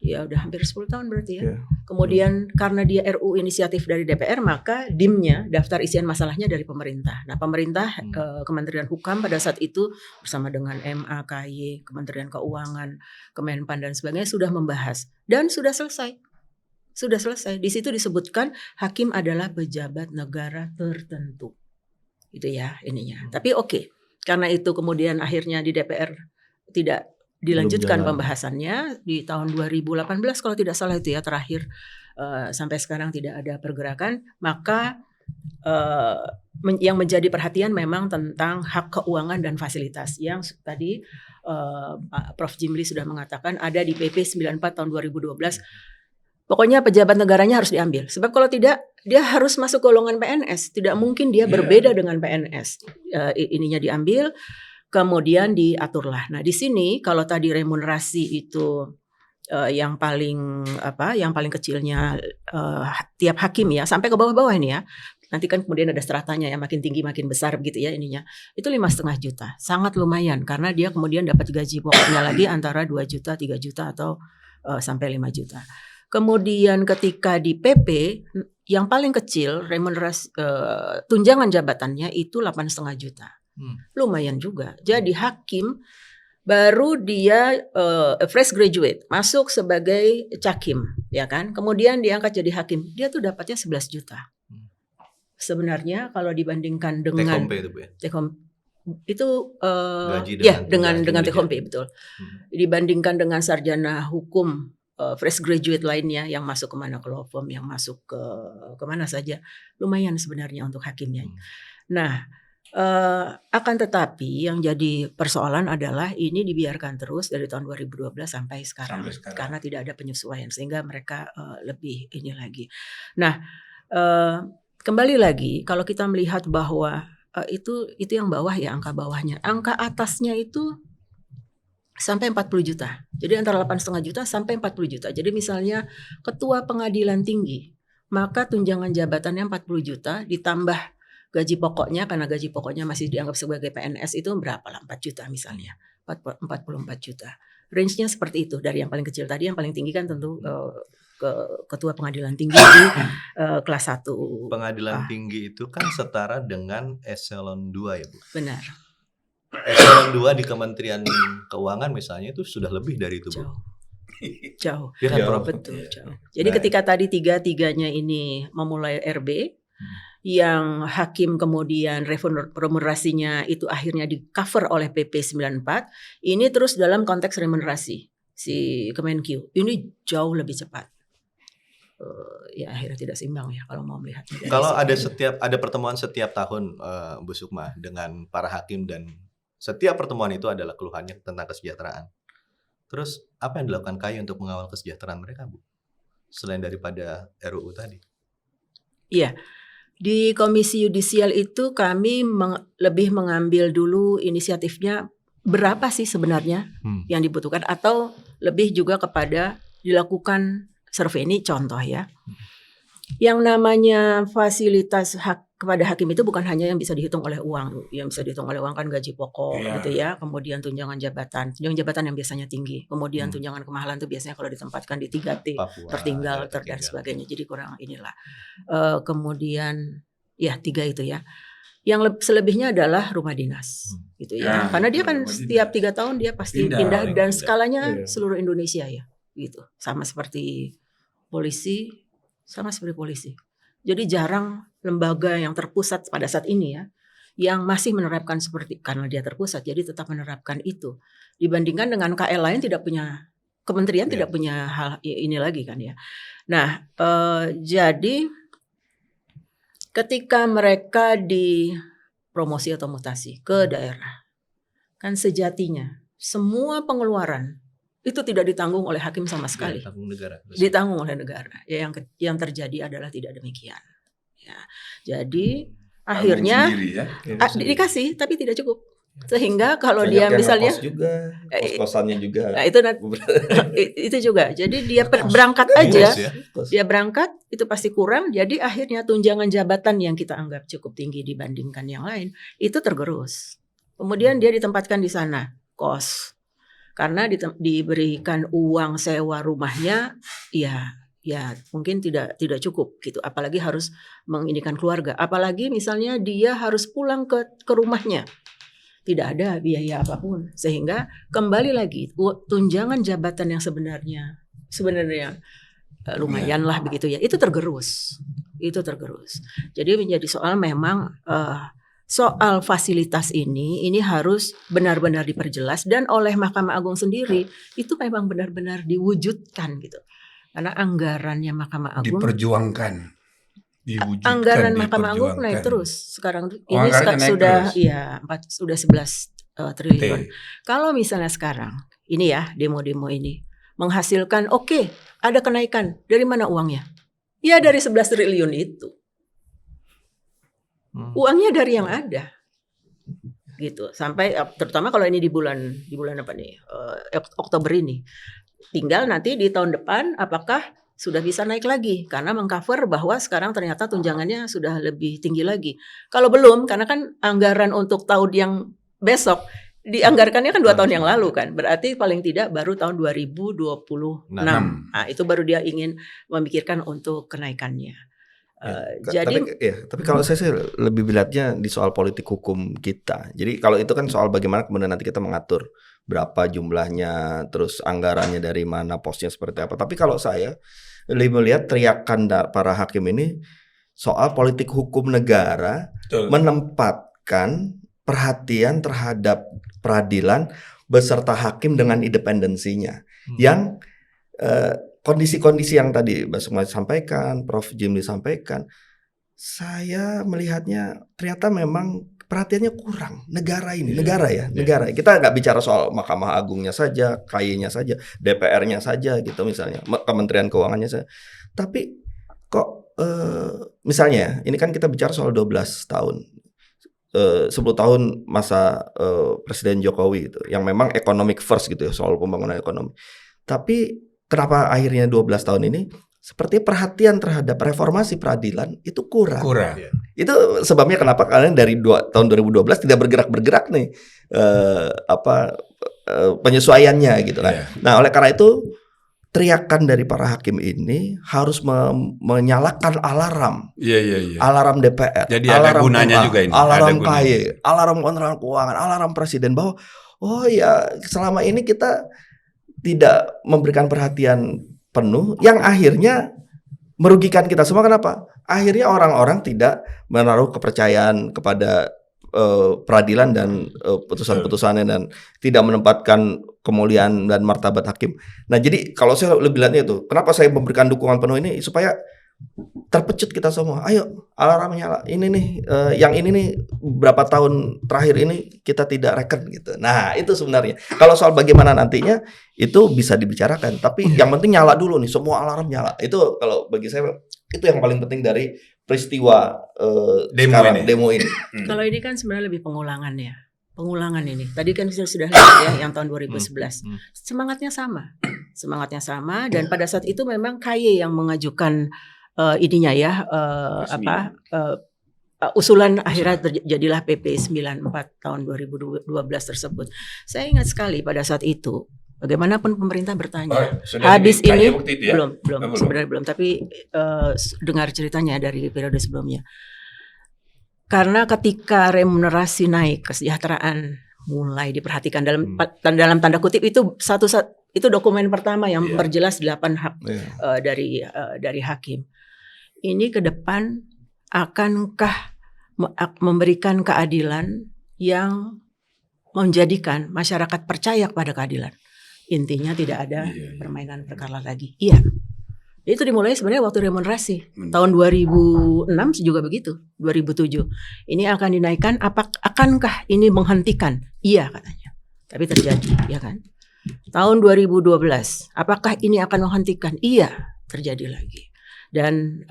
Ya udah hampir 10 tahun berarti ya. Kemudian karena dia RUU inisiatif dari DPR maka DIM-nya, daftar isian masalahnya dari pemerintah. Nah pemerintah Kementerian Hukum pada saat itu bersama dengan MA, KY, Kementerian Keuangan, Kemenpan dan sebagainya sudah membahas dan sudah selesai. Di situ disebutkan hakim adalah pejabat negara tertentu. Itu ya ininya. Tapi oke. Karena itu kemudian akhirnya di DPR tidak dilanjutkan pembahasannya di tahun 2018 kalau tidak salah itu ya terakhir sampai sekarang tidak ada pergerakan. Maka yang menjadi perhatian memang tentang hak keuangan dan fasilitas yang tadi Prof. Jimli sudah mengatakan ada di PP 94 tahun 2012. Pokoknya pejabat negaranya harus diambil. Sebab kalau tidak dia harus masuk golongan PNS. Tidak mungkin dia berbeda dengan PNS. Ininya diambil. Kemudian diaturlah. Nah di sini kalau tadi remunerasi itu yang paling kecilnya tiap hakim ya sampai ke bawah-bawah ini ya. Nanti kan kemudian ada stratanya yang makin tinggi makin besar begitu ya ininya. Itu 5,5 juta. Sangat lumayan karena dia kemudian dapat gaji pokoknya lagi antara 2 juta, 3 juta atau sampai 5 juta. Kemudian ketika di PP yang paling kecil remunerasi tunjangan jabatannya itu 8,5 juta. Lumayan juga. Jadi hakim baru dia fresh graduate masuk sebagai cakim ya kan. Kemudian diangkat jadi hakim. Dia tuh dapatnya 11 juta. Sebenarnya kalau dibandingkan dengan take home itu ya dengan take home pay betul. Dibandingkan dengan sarjana hukum fresh graduate lainnya yang masuk kemana ke law firm, yang masuk ke kemana saja lumayan sebenarnya untuk hakimnya. Nah Akan tetapi yang jadi persoalan adalah ini dibiarkan terus dari tahun 2012 sampai sekarang, Sampai sekarang. karena tidak ada penyesuaian sehingga mereka lebih ini lagi. Nah, kembali lagi kalau kita melihat bahwa itu yang bawah ya, angka bawahnya, angka atasnya itu sampai 40 juta. Jadi antara 8,5 juta sampai 40 juta. Jadi misalnya ketua pengadilan tinggi, maka tunjangan jabatannya 40 juta ditambah gaji pokoknya, karena gaji pokoknya masih dianggap sebagai PNS itu berapa lah, 4 juta misalnya, 44 juta. Range-nya seperti itu, dari yang paling kecil tadi, yang paling tinggi kan tentu ketua pengadilan tinggi di kelas 1. Pengadilan tinggi itu kan setara dengan eselon 2 ya Bu. Benar. Eselon 2 di Kementerian Keuangan misalnya itu sudah lebih dari itu Bu. Jauh. Dia kan Jauh. Betul, jauh. Jadi Nah. ketika tadi tiga-tiganya ini memulai RB, yang hakim kemudian remunerasinya itu akhirnya di cover oleh PP 94, ini terus dalam konteks remunerasi si Kemenkyu ini jauh lebih cepat. Ya akhirnya tidak seimbang ya kalau mau melihat. Kalau ada pertemuan setiap tahun Bu Sukma dengan para hakim dan setiap pertemuan itu adalah keluhannya tentang kesejahteraan. Terus apa yang dilakukan KAI untuk mengawal kesejahteraan mereka Bu? Selain daripada RUU tadi. Iya. Di Komisi Yudisial itu kami lebih mengambil dulu inisiatifnya berapa sih sebenarnya yang dibutuhkan, atau lebih juga kepada dilakukan survei. Ini contoh ya. Yang namanya fasilitas hak kepada hakim itu bukan hanya yang bisa dihitung oleh uang. Yang bisa dihitung oleh uang kan gaji pokok gitu ya, kemudian tunjangan jabatan yang biasanya tinggi, kemudian tunjangan kemahalan itu biasanya kalau ditempatkan di 3T, Papua, tertinggal dan sebagainya. Jadi kurang inilah. Kemudian ya 3 itu ya. Yang selebihnya adalah rumah dinas gitu ya. Karena dia kan setiap 3 tahun dia pasti pindah dan skalanya seluruh Indonesia ya gitu. Sama seperti polisi. Jadi jarang lembaga yang terpusat pada saat ini ya yang masih menerapkan seperti, karena dia terpusat jadi tetap menerapkan itu, dibandingkan dengan KL lain tidak punya kementerian, tidak punya hal ini lagi kan ya. Nah, jadi ketika mereka dipromosi atau mutasi ke daerah, kan sejatinya semua pengeluaran itu tidak ditanggung oleh hakim sama sekali. Ditanggung oleh negara. Ya, yang terjadi adalah tidak demikian. Ya, jadi akhirnya dikasih tapi tidak cukup. Sehingga kalau dia misalnya kos-kosannya juga. Nah, itu juga. Jadi dia berangkat aja. Dia berangkat itu pasti kurang. Jadi akhirnya tunjangan jabatan yang kita anggap cukup tinggi dibandingkan yang lain itu tergerus. Kemudian dia ditempatkan di sana kos. Karena diberikan uang sewa rumahnya ya mungkin tidak cukup gitu, apalagi harus mengindikan keluarga, apalagi misalnya dia harus pulang ke rumahnya, tidak ada biaya apapun, sehingga kembali lagi tunjangan jabatan yang sebenarnya lumayan lah begitu ya, itu tergerus. Jadi menjadi soal memang soal fasilitas ini harus benar-benar diperjelas, dan oleh Mahkamah Agung sendiri itu memang benar-benar diwujudkan gitu. Karena anggarannya Mahkamah Agung diwujudkan, anggaran Mahkamah Agung naik terus. Sekarang ini sudah 11 triliun. Kalau misalnya sekarang ini ya demo-demo ini menghasilkan ada kenaikan, dari mana uangnya? Ya dari 11 triliun itu. Uangnya dari yang ada, gitu. Sampai terutama kalau ini di bulan apa nih, Oktober ini. Tinggal nanti di tahun depan apakah sudah bisa naik lagi karena mengcover bahwa sekarang ternyata tunjangannya sudah lebih tinggi lagi. Kalau belum, karena kan anggaran untuk tahun yang besok dianggarkannya kan 2 tahun yang lalu kan. Berarti paling tidak baru tahun 2026. Nah, itu baru dia ingin memikirkan untuk kenaikannya. Tapi kalau saya sih lebih melihatnya di soal politik hukum kita. Jadi kalau itu kan soal bagaimana kemudian nanti kita mengatur berapa jumlahnya, terus anggarannya dari mana, posnya seperti apa. Tapi kalau saya lebih melihat teriakan para hakim ini soal politik hukum negara. Betul. Menempatkan perhatian terhadap peradilan beserta hakim dengan independensinya. Yang kondisi-kondisi yang tadi Mbak Sukma sampaikan, Prof. Jimli sampaikan, saya melihatnya ternyata memang perhatiannya kurang. Negara ini, negara. Kita nggak bicara soal Mahkamah Agungnya saja, KY-nya saja, DPR-nya saja gitu misalnya, Kementerian Keuangannya saja. Tapi kok misalnya ini kan kita bicara soal 12 tahun. 10 tahun masa Presiden Jokowi itu yang memang economic first gitu ya, soal pembangunan ekonomi. Tapi kenapa akhirnya 12 tahun ini seperti perhatian terhadap reformasi peradilan itu kurang. Itu sebabnya kenapa kalian dari tahun 2012 tidak bergerak nih penyesuaiannya gitu kan. Nah, oleh karena itu teriakan dari para hakim ini harus menyalakan alarm. Alarm DPR. Jadi ada gunanya juga ini. Alarm KY, alarm Kementerian Keuangan, alarm Presiden bahwa oh ya selama ini kita tidak memberikan perhatian penuh yang akhirnya merugikan kita semua. Kenapa? Akhirnya orang-orang tidak menaruh kepercayaan kepada peradilan dan putusan-putusannya dan tidak menempatkan kemuliaan dan martabat hakim. Nah, jadi kalau saya lebih lihatnya itu, kenapa saya memberikan dukungan penuh ini supaya terpecut kita semua. Ayo, alarm nyala. Ini nih, yang ini nih berapa tahun terakhir ini kita tidak reken gitu. Nah, itu sebenarnya. Kalau soal bagaimana nantinya itu bisa dibicarakan. Tapi yang penting nyala dulu nih, semua alarm nyala. Itu kalau bagi saya itu yang paling penting dari peristiwa demo ini. Kalau ini kan sebenarnya lebih pengulangan ya. Pengulangan ini. Tadi kan kita sudah lihat ya yang tahun 2011. Semangatnya sama dan pada saat itu memang KY yang mengajukan ininya ya usulan akhirnya terjadilah PP 94 tahun 2012 tersebut. Saya ingat sekali pada saat itu bagaimanapun pemerintah bertanya. Habis ini ya? belum sebenarnya belum, tapi dengar ceritanya dari periode sebelumnya. Karena ketika remunerasi naik, kesejahteraan mulai diperhatikan dalam tanda kutip itu itu dokumen pertama yang memperjelas 8 hak dari hakim. Ini ke depan akankah memberikan keadilan yang menjadikan masyarakat percaya kepada keadilan? Intinya tidak ada permainan perkara lagi. Iya. Itu dimulai sebenarnya waktu remunerasi. Tahun 2006 juga begitu, 2007. Ini akan dinaikkan, akankah ini menghentikan? Iya katanya. Tapi terjadi, ya kan? Tahun 2012, apakah ini akan menghentikan? Iya, terjadi lagi. Dan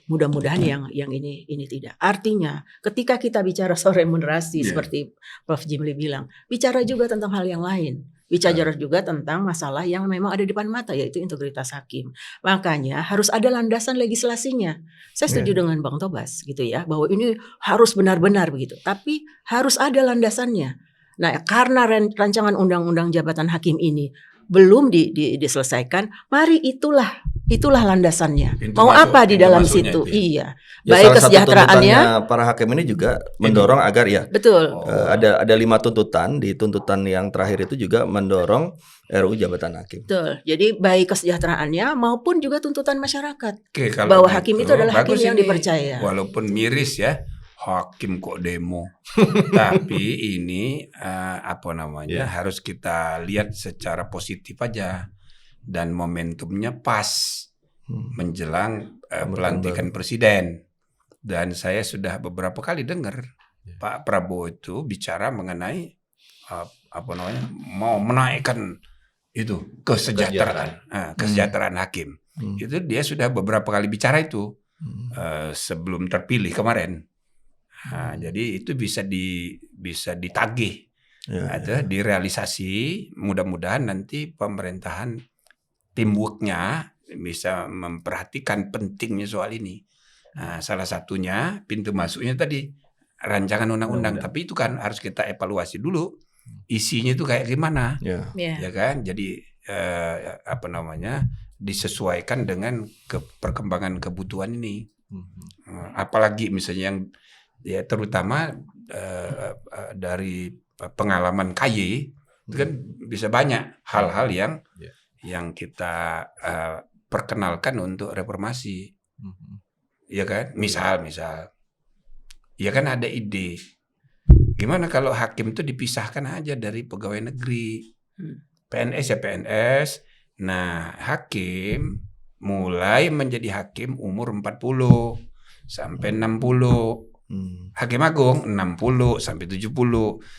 mudah-mudahan yang ini tidak. Artinya ketika kita bicara soal remunerasi seperti Prof. Jimli bilang, bicara juga tentang hal yang lain. Bicara juga tentang masalah yang memang ada di depan mata, yaitu integritas hakim. Makanya harus ada landasan legislasinya. Saya setuju dengan Bang Tobas gitu ya, bahwa ini harus benar-benar begitu. Tapi harus ada landasannya. Nah, karena rancangan undang-undang jabatan hakim ini belum diselesaikan, mari itulah landasannya. Mau apa di dalam situ? Iya. Baik kesejahteraannya. Para hakim ini juga mendorong agar betul. Ada 5 tuntutan, di tuntutan yang terakhir itu juga mendorong RUU jabatan hakim. Betul. Jadi baik kesejahteraannya maupun juga tuntutan masyarakat. Kalau bahwa hakim itu adalah hakim yang dipercaya. Walaupun miris ya. Hakim kok demo, tapi ini harus kita lihat secara positif aja dan momentumnya pas menjelang pelantikan presiden. Dan saya sudah beberapa kali dengar Pak Prabowo itu bicara mengenai mau menaikkan itu kesejahteraan hakim. Itu dia sudah beberapa kali bicara itu sebelum terpilih kemarin. Nah, jadi itu bisa ditagih atau direalisasi. Mudah-mudahan nanti pemerintahan teamworknya bisa memperhatikan pentingnya soal ini. Nah, salah satunya pintu masuknya tadi rancangan undang-undang. Tapi itu kan harus kita evaluasi dulu isinya itu kayak gimana, ya kan? Jadi disesuaikan dengan perkembangan kebutuhan ini. Apalagi misalnya yang terutama dari pengalaman KY itu kan bisa banyak hal-hal yang kita perkenalkan untuk reformasi, ya kan? Misal, ya kan ada ide, gimana kalau hakim itu dipisahkan aja dari pegawai negeri, PNS ya PNS. Nah, hakim mulai menjadi hakim umur 40 sampai 60. Hakim Agung 60 sampai 70.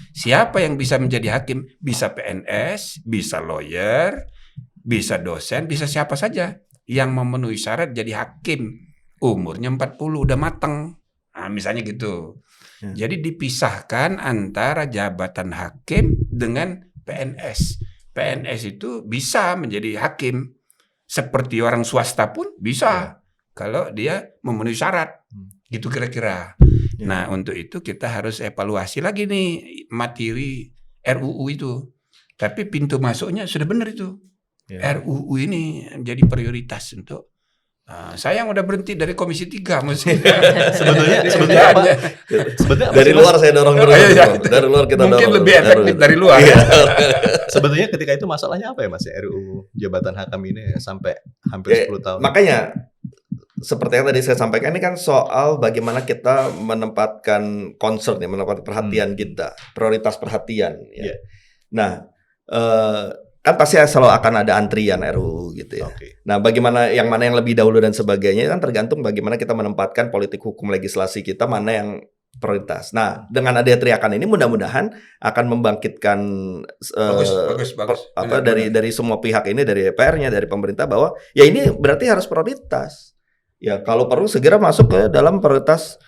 Siapa yang bisa menjadi hakim? Bisa PNS, bisa lawyer, bisa dosen, bisa siapa saja yang memenuhi syarat jadi hakim. Umurnya 40 udah mateng. Nah, misalnya gitu. Ya. Jadi dipisahkan antara jabatan hakim dengan PNS. PNS itu bisa menjadi hakim. Seperti orang swasta pun bisa. Kalau dia memenuhi syarat. Gitu kira-kira. Ya. Nah, untuk itu kita harus evaluasi lagi nih materi RUU itu. Tapi pintu masuknya sudah benar itu. Ya. RUU ini jadi prioritas untuk saya yang udah berhenti dari Komisi 3 maksudnya. Sebetulnya apa? Sebetulnya Dari luar saya dorong terus. Iya. Dari luar kita Mungkin dorong. lebih efektif dari luar. Iya. Sebetulnya ketika itu masalahnya apa ya Mas? RUU jabatan hakam ini sampai hampir 10 tahun. Makanya seperti yang tadi saya sampaikan, ini kan soal bagaimana kita menempatkan concern ya, menempatkan perhatian kita, prioritas perhatian ya. Iya. Nah, kan pasti selalu akan ada antrian RUU gitu ya. Oke. Nah, bagaimana yang mana yang lebih dahulu dan sebagainya kan tergantung bagaimana kita menempatkan politik hukum legislasi kita mana yang prioritas. Nah, dengan ada teriakan ini mudah-mudahan akan membangkitkan Bagus. apa Benar. dari semua pihak ini, dari DPR-nya, dari pemerintah, bahwa ya ini berarti harus prioritas. Ya, kalau perlu segera masuk ke dalam prioritas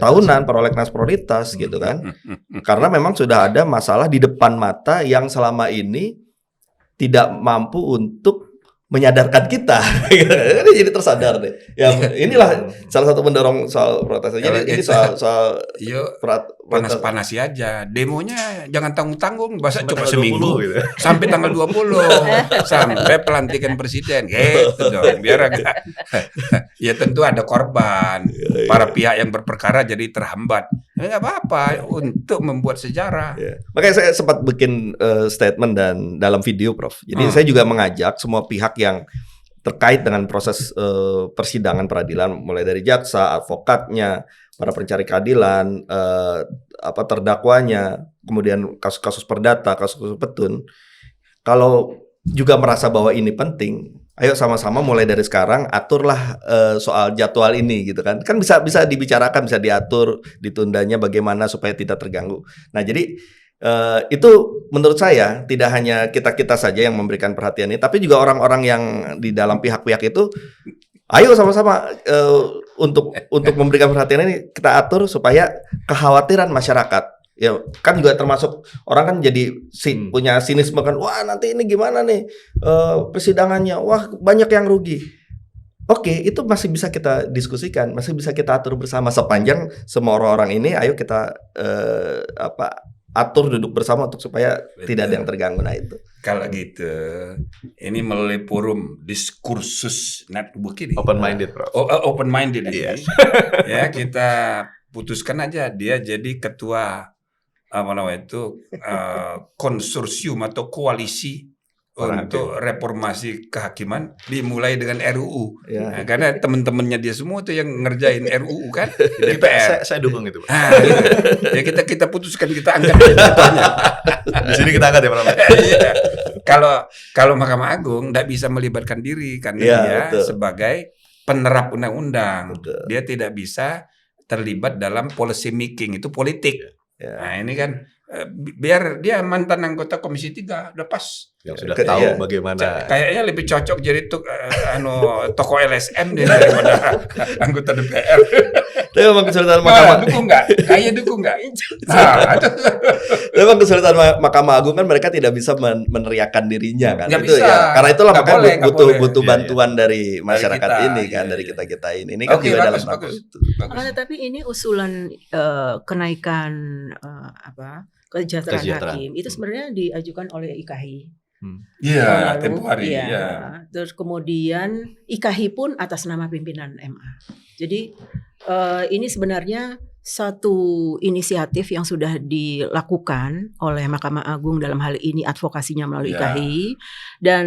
tahunan, prolegnas prioritas gitu kan. Karena memang sudah ada masalah di depan mata yang selama ini tidak mampu untuk menyadarkan kita. Ini jadi tersadar deh. Ya, inilah salah satu mendorong soal protes. Jadi ini soal Yuk, prioritas. panas-panasi aja. Demonya jangan tanggung-tanggung, bahasa Sampai cuma tanggal seminggu 20 gitu. sampai tanggal 20 sampai pelantikan presiden. Gitu dong. Biar agak ya tentu ada korban. Para pihak yang berperkara jadi terhambat. Ya enggak apa-apa untuk membuat sejarah. Ya. Makanya saya sempat bikin statement dan dalam video, Prof. Jadi saya juga mengajak semua pihak yang terkait dengan proses persidangan peradilan, mulai dari jaksa, advokatnya, para pencari keadilan, terdakwanya, kemudian kasus-kasus perdata, kasus-kasus petun. Kalau juga merasa bahwa ini penting, ayo sama-sama mulai dari sekarang aturlah soal jadwal ini gitu kan. Kan bisa dibicarakan, bisa diatur ditundanya bagaimana supaya tidak terganggu. Nah, jadi itu menurut saya tidak hanya kita saja yang memberikan perhatian ini, tapi juga orang-orang yang di dalam pihak-pihak itu, ayo sama-sama untuk memberikan perhatian ini kita atur supaya kekhawatiran masyarakat, ya kan juga termasuk orang kan jadi punya sinisme kan, wah nanti ini gimana nih persidangannya, wah banyak yang rugi. Oke, itu masih bisa kita diskusikan, masih bisa kita atur bersama sepanjang semua orang-orang ini, ayo kita atur duduk bersama untuk supaya tidak ada yang terganggu. Nah itu. Kalau gitu, ini melalui forum diskursus network ini. Open minded, Prof. Open minded ini. Yes. Ya, kita putuskan aja dia jadi ketua konsorsium atau koalisi untuk reformasi kehakiman dimulai dengan RUU. Ya. Nah, karena teman-temannya dia semua tuh yang ngerjain RUU kan di DPR. Saya dukung itu, Pak. Nah, gitu. Ya kita putuskan, kita angkat ketuanya. Di sini kita angkat ya, Prof. Iya. Kalau Mahkamah Agung tidak bisa melibatkan diri karena Ya, dia betul. sebagai penerap undang-undang. Betul. Dia tidak bisa terlibat dalam policy making, itu politik. Ya. Nah, ini kan biar dia mantan anggota Komisi 3 udah pas. Yang sudah Iya. tahu bagaimana. Kayaknya lebih cocok jadi tokoh LSM dia daripada anggota DPR. Tapi memang kesulitan Wah, Mahkamah. dukung nggak? Kayak dukung nggak? Nah, itu. Memang kesulitan Mahkamah Agung kan mereka tidak bisa meneriakan dirinya kan. Nggak Itu bisa. ya. Karena itulah Nggak makanya boleh, nggak boleh. butuh Iya, bantuan dari masyarakat kita, ini kan, iya, dari iya. kita ini. Ini kan Oke, juga dalam bagus. rangka itu. Karena tapi ini usulan kenaikan kesejahteraan Kesejahteraan. hakim itu sebenarnya diajukan oleh IKHI. Iya, Lalu, tempo hari. iya. Iya. Terus kemudian IKHI pun atas nama pimpinan MA. Jadi ini sebenarnya satu inisiatif yang sudah dilakukan oleh Mahkamah Agung, dalam hal ini advokasinya melalui Ya. IKHI, dan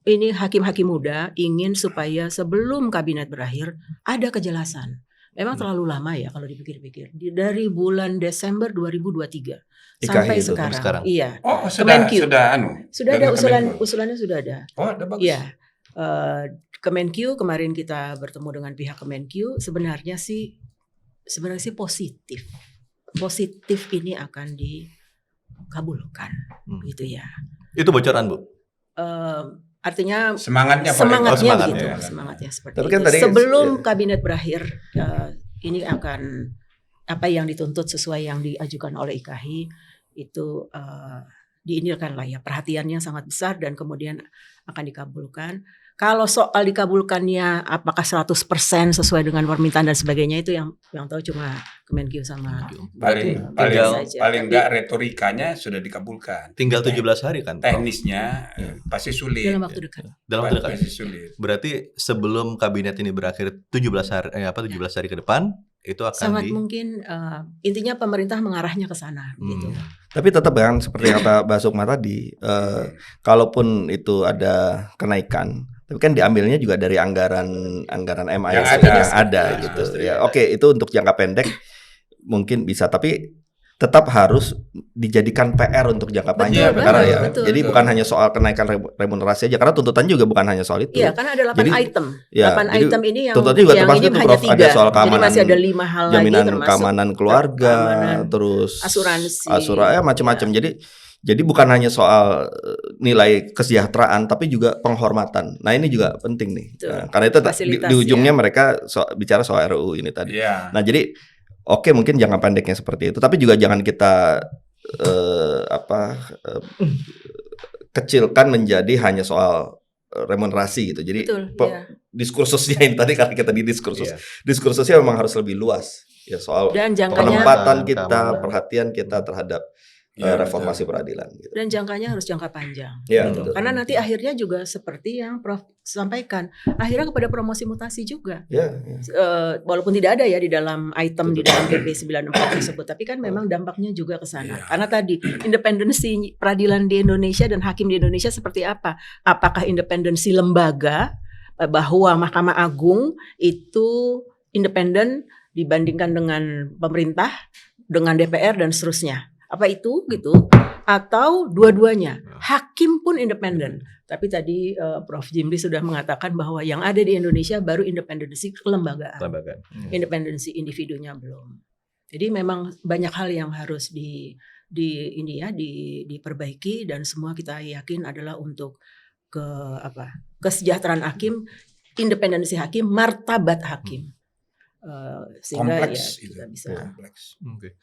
ini hakim-hakim muda ingin supaya sebelum kabinet berakhir ada kejelasan. Memang terlalu lama ya kalau dipikir-pikir. Dari bulan Desember 2023 sampai itu, sekarang. Iya. Oh, Kemenkyu. sudah Sudah ada Kemenku. usulannya sudah ada. Oh, udah bagus. Iya. Kemenkyu, kemarin kita bertemu dengan pihak Kemenkyu, sebenarnya sih sebenarnya sih positif ini akan dikabulkan gitu ya. Itu bocoran, Bu. Artinya Semangatnya semangatnya begitu, ya. semangatnya seperti Tapi kan itu. tadi, Sebelum ya. kabinet berakhir, ini akan apa yang dituntut sesuai yang diajukan oleh IKHI itu diinilkan lah ya, perhatiannya sangat besar dan kemudian akan dikabulkan. Kalau soal dikabulkannya apakah 100% sesuai dengan permintaan dan sebagainya, itu yang tahu cuma Kemenkyu sama paling Tinggal- saja. paling Tapi enggak retorikanya sudah dikabulkan. Tinggal 17 hari kan, Prof? Teknisnya pasti sulit. dalam waktu dekat. Dalam waktu dekat. Pasti sulit. Berarti sebelum kabinet ini berakhir 17 hari ke depan itu akan Sangat mungkin intinya pemerintah mengarahnya ke sana gitu. Tapi tetap kan seperti kata Mbak Sukma tadi, kalaupun itu ada kenaikan, tapi kan diambilnya juga dari anggaran MIS Yang yang ada. ada Nah, gitu. pasti Ya, ada. oke, itu untuk jangka pendek mungkin bisa, tapi tetap harus dijadikan PR untuk jangka panjang. betul, Karena ya, betul. jadi bukan hanya soal kenaikan remunerasi aja, karena tuntutan juga bukan hanya soal itu. Iya, karena ada 8 Jadi, item. ya, 8 jadi item ini yang tuntutannya juga yang termasuk ini itu, hanya Prof. 3. Ada soal Jadi keamanan, masih ada 5 hal lagi jaminan termasuk keamanan keluarga, keamanan, terus asuransi. ya macam-macam. Jadi bukan hanya soal nilai kesejahteraan, tapi juga penghormatan. Nah ini juga penting nih. Betul. Nah, karena itu Fasilitas, di ujungnya ya. mereka bicara soal RUU ini tadi. Iya. Nah jadi oke, mungkin jangka pendeknya seperti itu, tapi juga jangan kita kecilkan menjadi hanya soal remunerasi gitu. Jadi Betul, ya. diskursusnya ini tadi, karena kita di diskursusnya memang harus lebih luas ya, soal Dan jangkanya penempatan kita, keamanan. perhatian kita terhadap Iya, reformasi peradilan gitu. dan jangkanya harus jangka panjang. Ya, gitu. betul. Karena nanti akhirnya juga seperti yang Prof sampaikan, akhirnya kepada promosi mutasi juga. Ya. Walaupun tidak ada ya di dalam item Betul. di dalam PP 94 tersebut, tapi kan memang dampaknya juga ke sana. Iya. Karena tadi independensi peradilan di Indonesia dan hakim di Indonesia seperti apa? Apakah independensi lembaga, bahwa Mahkamah Agung itu independen dibandingkan dengan pemerintah, dengan DPR dan seterusnya. Apa itu gitu? Atau dua-duanya? Hakim pun independen. Tapi tadi Prof Jimli sudah mengatakan bahwa yang ada di Indonesia baru independensi kelembagaan. Lembaga. Independensi individunya belum. Jadi memang banyak hal yang harus diperbaiki, dan semua kita yakin adalah untuk kesejahteraan hakim, independensi hakim, martabat hakim. Sehingga Kompleks ya itu. kita bisa. Kompleks. Oke.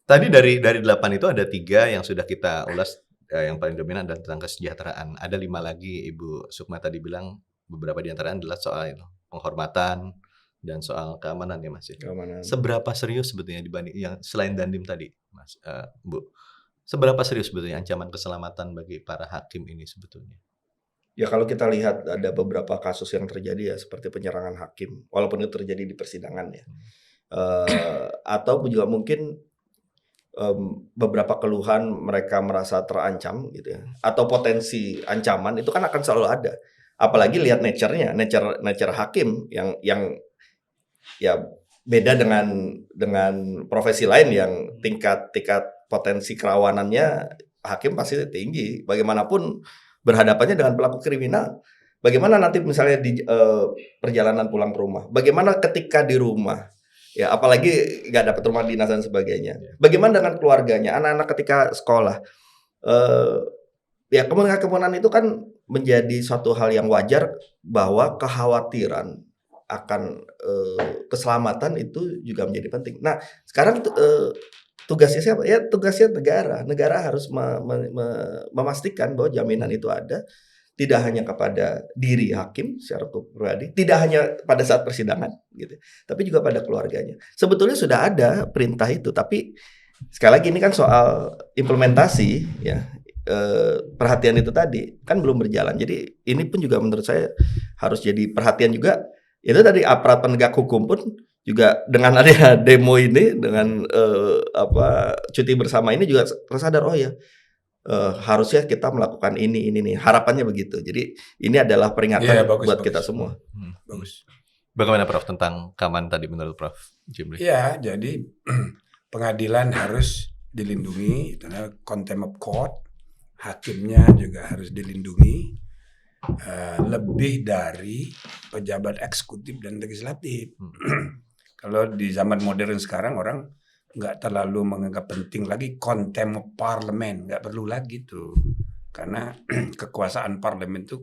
Tadi dari 8 itu ada 3 yang sudah kita ulas, yang paling dominan adalah tentang kesejahteraan. Ada 5 lagi, Ibu Sukma tadi bilang beberapa di antaranya adalah soal penghormatan dan soal keamanan ya Mas. Keamanan. Seberapa serius sebetulnya dibanding yang selain Dandim tadi, Mas, Bu? Seberapa serius sebetulnya ancaman keselamatan bagi para hakim ini sebetulnya? Ya kalau kita lihat ada beberapa kasus yang terjadi ya, seperti penyerangan hakim, walaupun itu terjadi di persidangan ya, atau juga mungkin beberapa keluhan mereka merasa terancam gitu ya, atau potensi ancaman itu kan akan selalu ada. Apalagi lihat nature hakim yang ya beda dengan profesi lain yang tingkat potensi kerawanannya hakim pasti tinggi. Bagaimanapun berhadapannya dengan pelaku kriminal. Bagaimana nanti misalnya di perjalanan pulang ke rumah? Bagaimana ketika di rumah? Ya, apalagi nggak dapat rumah dinas dan sebagainya. Bagaimana dengan keluarganya, anak-anak ketika sekolah? Ya kemungkinan itu kan menjadi suatu hal yang wajar, bahwa kekhawatiran akan keselamatan itu juga menjadi penting. Nah, sekarang tugasnya siapa? Ya tugasnya negara. Negara harus memastikan bahwa jaminan itu ada. Tidak hanya kepada diri hakim secara pribadi, tidak hanya pada saat persidangan, gitu, tapi juga pada keluarganya. Sebetulnya sudah ada perintah itu, tapi sekali lagi ini kan soal implementasi, ya, perhatian itu tadi kan belum berjalan. Jadi ini pun juga menurut saya harus jadi perhatian juga. Itu tadi aparat penegak hukum pun juga dengan adanya demo ini, dengan cuti bersama ini juga tersadar, oh ya. Harusnya kita melakukan ini nih, harapannya begitu. Jadi ini adalah peringatan buat kita semua. Bagus. Bagaimana Prof tentang keamanan tadi menurut Prof Jimli? Ya, jadi pengadilan harus dilindungi, contempt of court, hakimnya juga harus dilindungi, lebih dari pejabat eksekutif dan legislatif. Kalau di zaman modern sekarang orang nggak terlalu menganggap penting lagi contempt of parliament, nggak perlu lagi tuh. Karena kekuasaan parlemen itu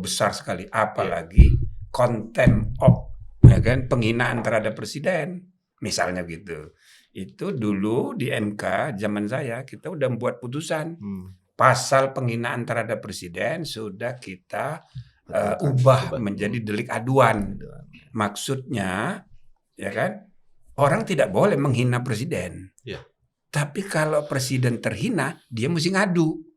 besar sekali, apalagi contempt of, ya kan, penghinaan terhadap presiden, misalnya gitu. Itu dulu di MK zaman saya kita udah membuat putusan pasal penghinaan terhadap presiden sudah kita ubah menjadi delik aduan. Maksudnya, ya kan, orang tidak boleh menghina presiden. Iya. Tapi kalau presiden terhina, dia mesti ngadu.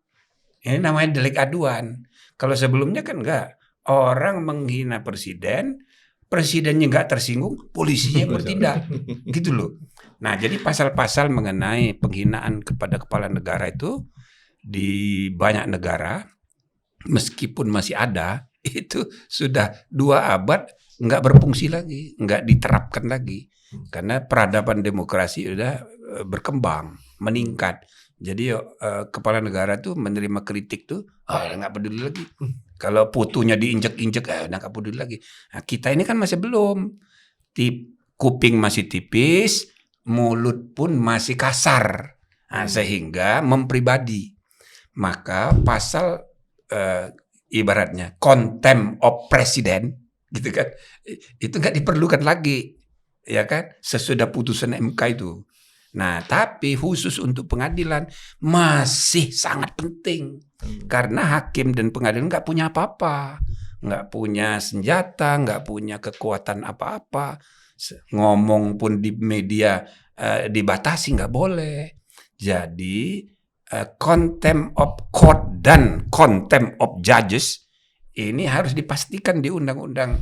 Ini namanya delik aduan. Kalau sebelumnya kan enggak. Orang menghina presiden, presidennya enggak tersinggung, polisinya bertindak. Gitu loh. Nah, jadi pasal-pasal mengenai penghinaan kepada kepala negara itu di banyak negara, meskipun masih ada, itu sudah 2 abad enggak berfungsi lagi, enggak diterapkan lagi. Karena peradaban demokrasi udah berkembang, meningkat. Jadi kepala negara tuh menerima kritik tuh, nggak peduli lagi. Kalau putunya diinjek-injek, nggak peduli lagi. Nah, kita ini kan masih belum. Kuping masih tipis, mulut pun masih kasar. Nah, sehingga mempribadi. Maka pasal ibaratnya contempt of president, gitu kan, itu nggak diperlukan lagi. Ya kan, sesudah putusan MK itu. Nah, tapi khusus untuk pengadilan masih sangat penting. Karena hakim dan pengadilan nggak punya apa-apa. Nggak punya senjata, nggak punya kekuatan apa-apa. Ngomong pun di media dibatasi, nggak boleh. Jadi, contempt of court dan contempt of judges ini harus dipastikan di undang-undang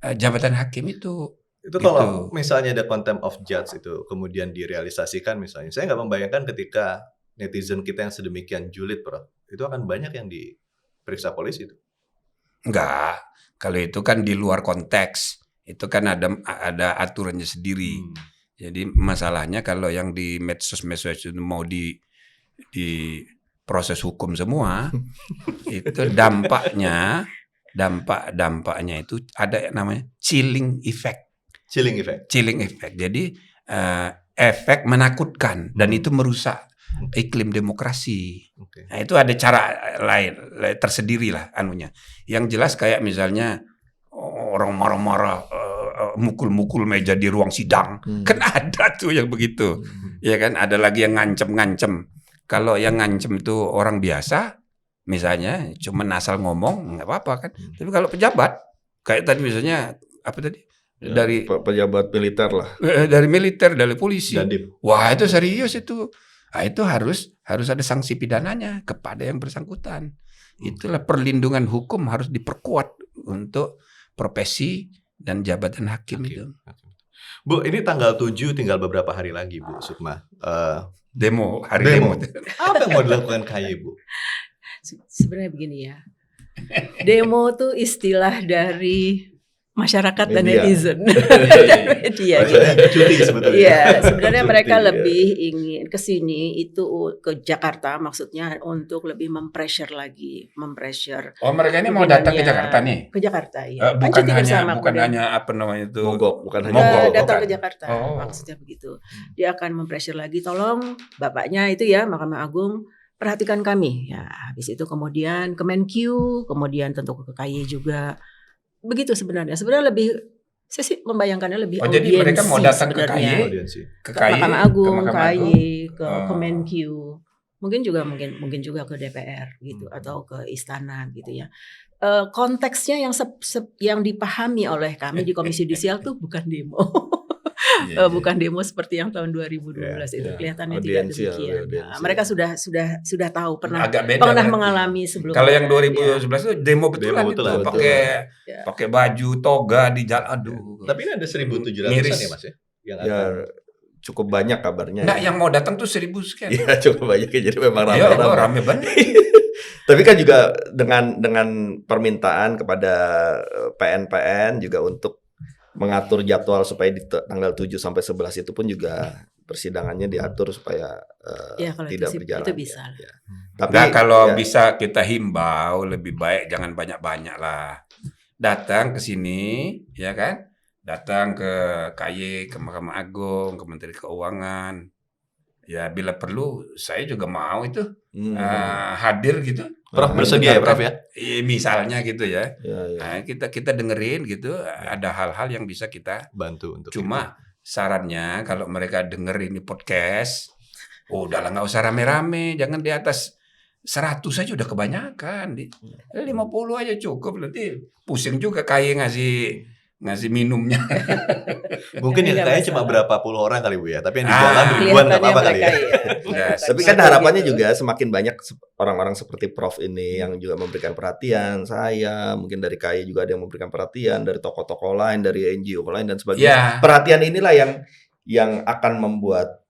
jabatan hakim itu. Itu kalau misalnya ada contempt of judge itu kemudian direalisasikan misalnya, saya nggak membayangkan ketika netizen kita yang sedemikian julid, Prof, itu akan banyak yang diperiksa polisi itu. Enggak, kalau itu kan di luar konteks, itu kan ada aturannya sendiri. Jadi masalahnya kalau yang di medsos-medsos itu mau di proses hukum semua, itu dampaknya itu ada namanya chilling effect. Chilling effect. Jadi efek menakutkan dan itu merusak iklim demokrasi. Nah, itu ada cara lain tersendiri lah anunya. Yang jelas kayak misalnya orang marah-marah mukul-mukul meja di ruang sidang. Kan ada tuh yang begitu. Ya kan, ada lagi yang ngancem-ngancem. Kalau yang ngancem itu orang biasa misalnya cuman asal ngomong nggak apa-apa kan. Tapi kalau pejabat kayak tadi misalnya apa tadi? Dari pejabat militer lah. Dari militer, dari polisi. Dandim. Wah, itu serius itu. Nah, itu harus ada sanksi pidananya kepada yang bersangkutan. Itulah perlindungan hukum harus diperkuat untuk profesi dan jabatan hakim itu. Bu, ini tanggal 7 tinggal beberapa hari lagi, Bu Sukma. Demo. Apa yang mau dilakukan KAY, Bu? Sebenarnya begini ya. Demo tuh istilah dari masyarakat dan netizen dan media. Cuti sebetulnya. Iya, sebenarnya mereka lebih ingin ke sini itu ke Jakarta, maksudnya untuk lebih mempressure. Oh, mereka ini mau datang ke Jakarta nih? Ke Jakarta, iya. Bukan hanya apa namanya itu. Mogok, bukan hanya mogok. Datang ke Jakarta, maksudnya begitu. Dia akan mempressure lagi, tolong bapaknya itu ya, Mahkamah Agung, perhatikan kami. Ya, habis itu kemudian Kemenkyu, kemudian tentu ke KAY juga. Begitu sebenarnya lebih, saya sih membayangkannya lebih audiensi. Jadi mereka mau datang ke KAY, ke Mahkamah Agung, KAY, ke Kemenkyu, mungkin juga ke DPR gitu atau ke istana gitu ya. Konteksnya yang dipahami oleh kami di Komisi Yudisial tuh bukan demo. Bukan demo seperti yang tahun 2012 itu kelihatannya tidak demikian. Mereka sudah tahu pernah mengalami sebelumnya. Kalau yang 2011 itu demo betulan itu pakai baju toga di jalan. Aduh. Tapi ini ada 1.700-an ya Mas ya? Ya cukup banyak kabarnya. Nah, yang mau datang tuh 1.000 sekian. Iya, cukup banyak ya, jadi memang rame banget. Tapi kan juga dengan permintaan kepada PN juga untuk mengatur jadwal supaya di tanggal 7 sampai 11 itu pun juga persidangannya diatur supaya tidak berjalan. Itu bisa. Ya. Tapi kalau bisa kita himbau lebih baik jangan banyak-banyak lah. Datang ke sini, ya kan? datang ke KY, ke Mahkamah Agung, ke Menteri Keuangan. Ya bila perlu saya juga mau itu hadir gitu. Prof bersedia ya Prof ya? Misalnya gitu ya. Ya. Nah, kita dengerin gitu, ada hal-hal yang bisa kita Bantu untuk cuma sarannya kalau mereka denger ini podcast, udahlah nggak usah rame-rame, jangan di atas 100 aja udah kebanyakan. 50 aja cukup, nanti pusing juga kayak ngasih minumnya. Mungkin yang Nggak kayaknya cuma masalah. berapa puluh orang kali Bu ya, tapi yang di jalan ribuan nggak Kelihatannya apa-apa kali ya. mereka ya. Ya, Tapi kan harapannya juga semakin banyak orang-orang seperti Prof ini yang juga memberikan perhatian. Saya mungkin dari KAI juga ada yang memberikan perhatian, dari tokoh-tokoh lain, dari NGO lain dan sebagainya. Ya, Perhatian inilah yang akan membuat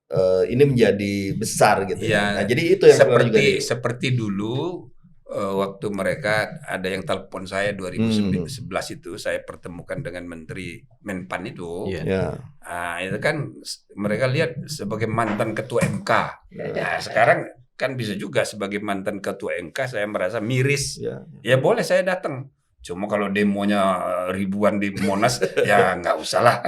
ini menjadi besar gitu Ya, ya. Nah, jadi itu yang sebenarnya juga seperti dulu waktu mereka ada yang telepon saya 2011 itu, saya pertemukan dengan Menteri Menpan itu. Iya. ya. Itu kan mereka lihat sebagai mantan ketua MK. Nah, sekarang kan bisa juga sebagai mantan ketua MK saya merasa miris. Ya. Ya boleh saya datang. Cuma kalau demonya ribuan di Monas ya nggak usah lah.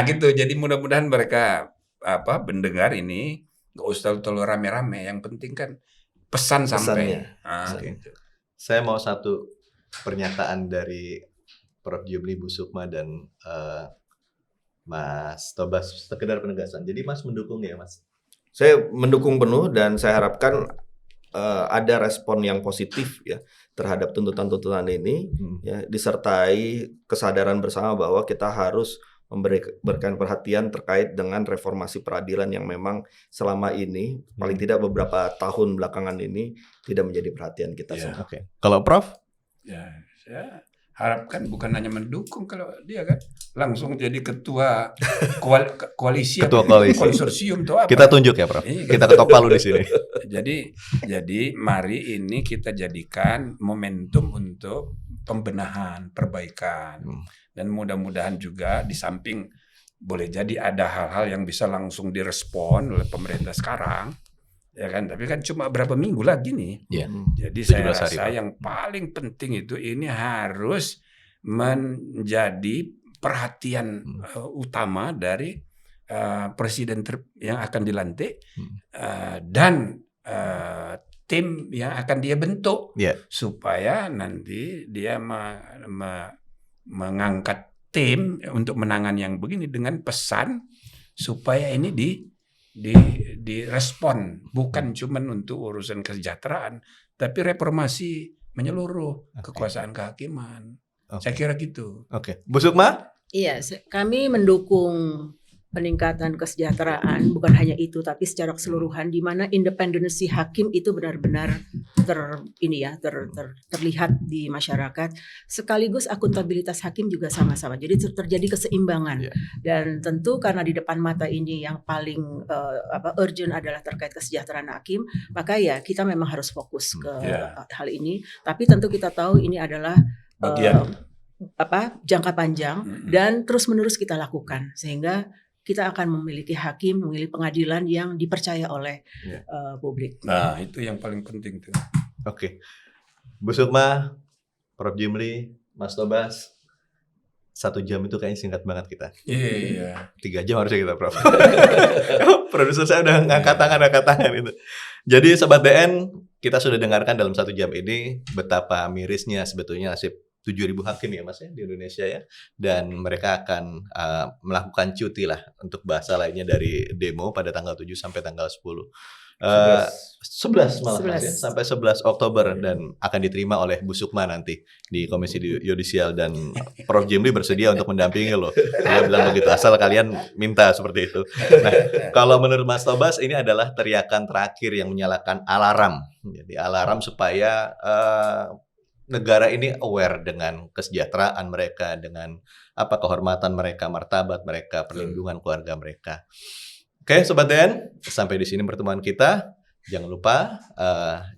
Gitu. Jadi mudah-mudahan mereka mendengar ini nggak usah terlalu rame-rame. Yang penting kan pesan sampai. Oke. Gitu. Saya mau satu pernyataan dari Prof Jumli, Bu Sukma dan Mas Tobas, sekedar penegasan. Jadi Mas mendukung ya Mas? Saya mendukung penuh dan saya harapkan ada respon yang positif ya terhadap tuntutan-tuntutan ini, ya, disertai kesadaran bersama bahwa kita harus memberikan perhatian terkait dengan reformasi peradilan yang memang selama ini paling tidak beberapa tahun belakangan ini tidak menjadi perhatian kita semua. Oke. Kalau Prof? Ya, saya harapkan bukan hanya mendukung kalau dia kan langsung jadi ketua koalisi, Ketua koalisi. konsorsium atau apa. Kita tunjuk ya Prof. Iya. Kita ketok palu di sini. Jadi mari ini kita jadikan momentum untuk pembenahan, perbaikan. Dan mudah-mudahan juga di samping boleh jadi ada hal-hal yang bisa langsung direspon oleh pemerintah sekarang, ya kan? Tapi kan cuma berapa minggu lagi nih. Iya. Jadi saya 17 hari, rasa Pak. yang paling penting itu ini harus menjadi perhatian utama dari presiden yang akan dilantik dan tim yang akan dia bentuk, supaya nanti dia mengangkat tim untuk menangani yang begini dengan pesan supaya ini direspon, bukan cuman untuk urusan kesejahteraan, tapi reformasi menyeluruh kekuasaan kehakiman. Saya kira gitu. Oke. Bu Sukma? Iya, kami mendukung peningkatan kesejahteraan, bukan hanya itu tapi secara keseluruhan, di mana independensi hakim itu benar-benar terlihat di masyarakat, sekaligus akuntabilitas hakim juga sama-sama. Jadi terjadi keseimbangan. Dan tentu karena di depan mata ini yang paling urgent adalah terkait kesejahteraan hakim, maka ya kita memang harus fokus ke hal ini. Tapi tentu kita tahu ini adalah bagian jangka panjang dan terus-menerus kita lakukan, sehingga kita akan memiliki hakim, memiliki pengadilan yang dipercaya oleh publik. Nah, itu yang paling penting tuh. Oke. Bu Sukma, Prof Jumli, Mas Tobas, 1 jam itu kayaknya singkat banget kita. Iya. 3 jam harusnya kita, Prof. Produser saya udah ngangkat tangan itu. Jadi Sobat DN, kita sudah dengarkan dalam 1 jam ini betapa mirisnya sebetulnya nasib 7.000 hakim ya Mas ya di Indonesia ya, dan mereka akan melakukan cuti lah untuk bahasa lainnya dari demo pada tanggal 7 sampai tanggal 10. 11 malah 11. ya, sampai 11 Oktober dan akan diterima oleh Bu Sukma nanti di Komisi Yudisial, dan Prof Jimli bersedia untuk mendampingi loh. Dia bilang begitu, asal kalian minta seperti itu. Nah, kalau menurut Mas Tobas ini adalah teriakan terakhir yang menyalakan alarm. Jadi alarm supaya negara ini aware dengan kesejahteraan mereka, dengan kehormatan mereka, martabat mereka, perlindungan keluarga mereka. Oke, Sobat DN, sampai di sini pertemuan kita. Jangan lupa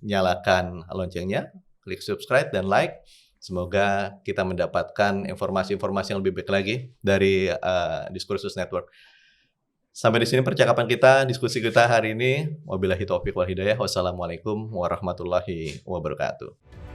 nyalakan loncengnya, klik subscribe dan like. Semoga kita mendapatkan informasi-informasi yang lebih baik lagi dari Diskursus Network. Sampai di sini percakapan kita, diskusi kita hari ini. Wabillahi taufiq wal hidayah. Wassalamualaikum warahmatullahi wabarakatuh.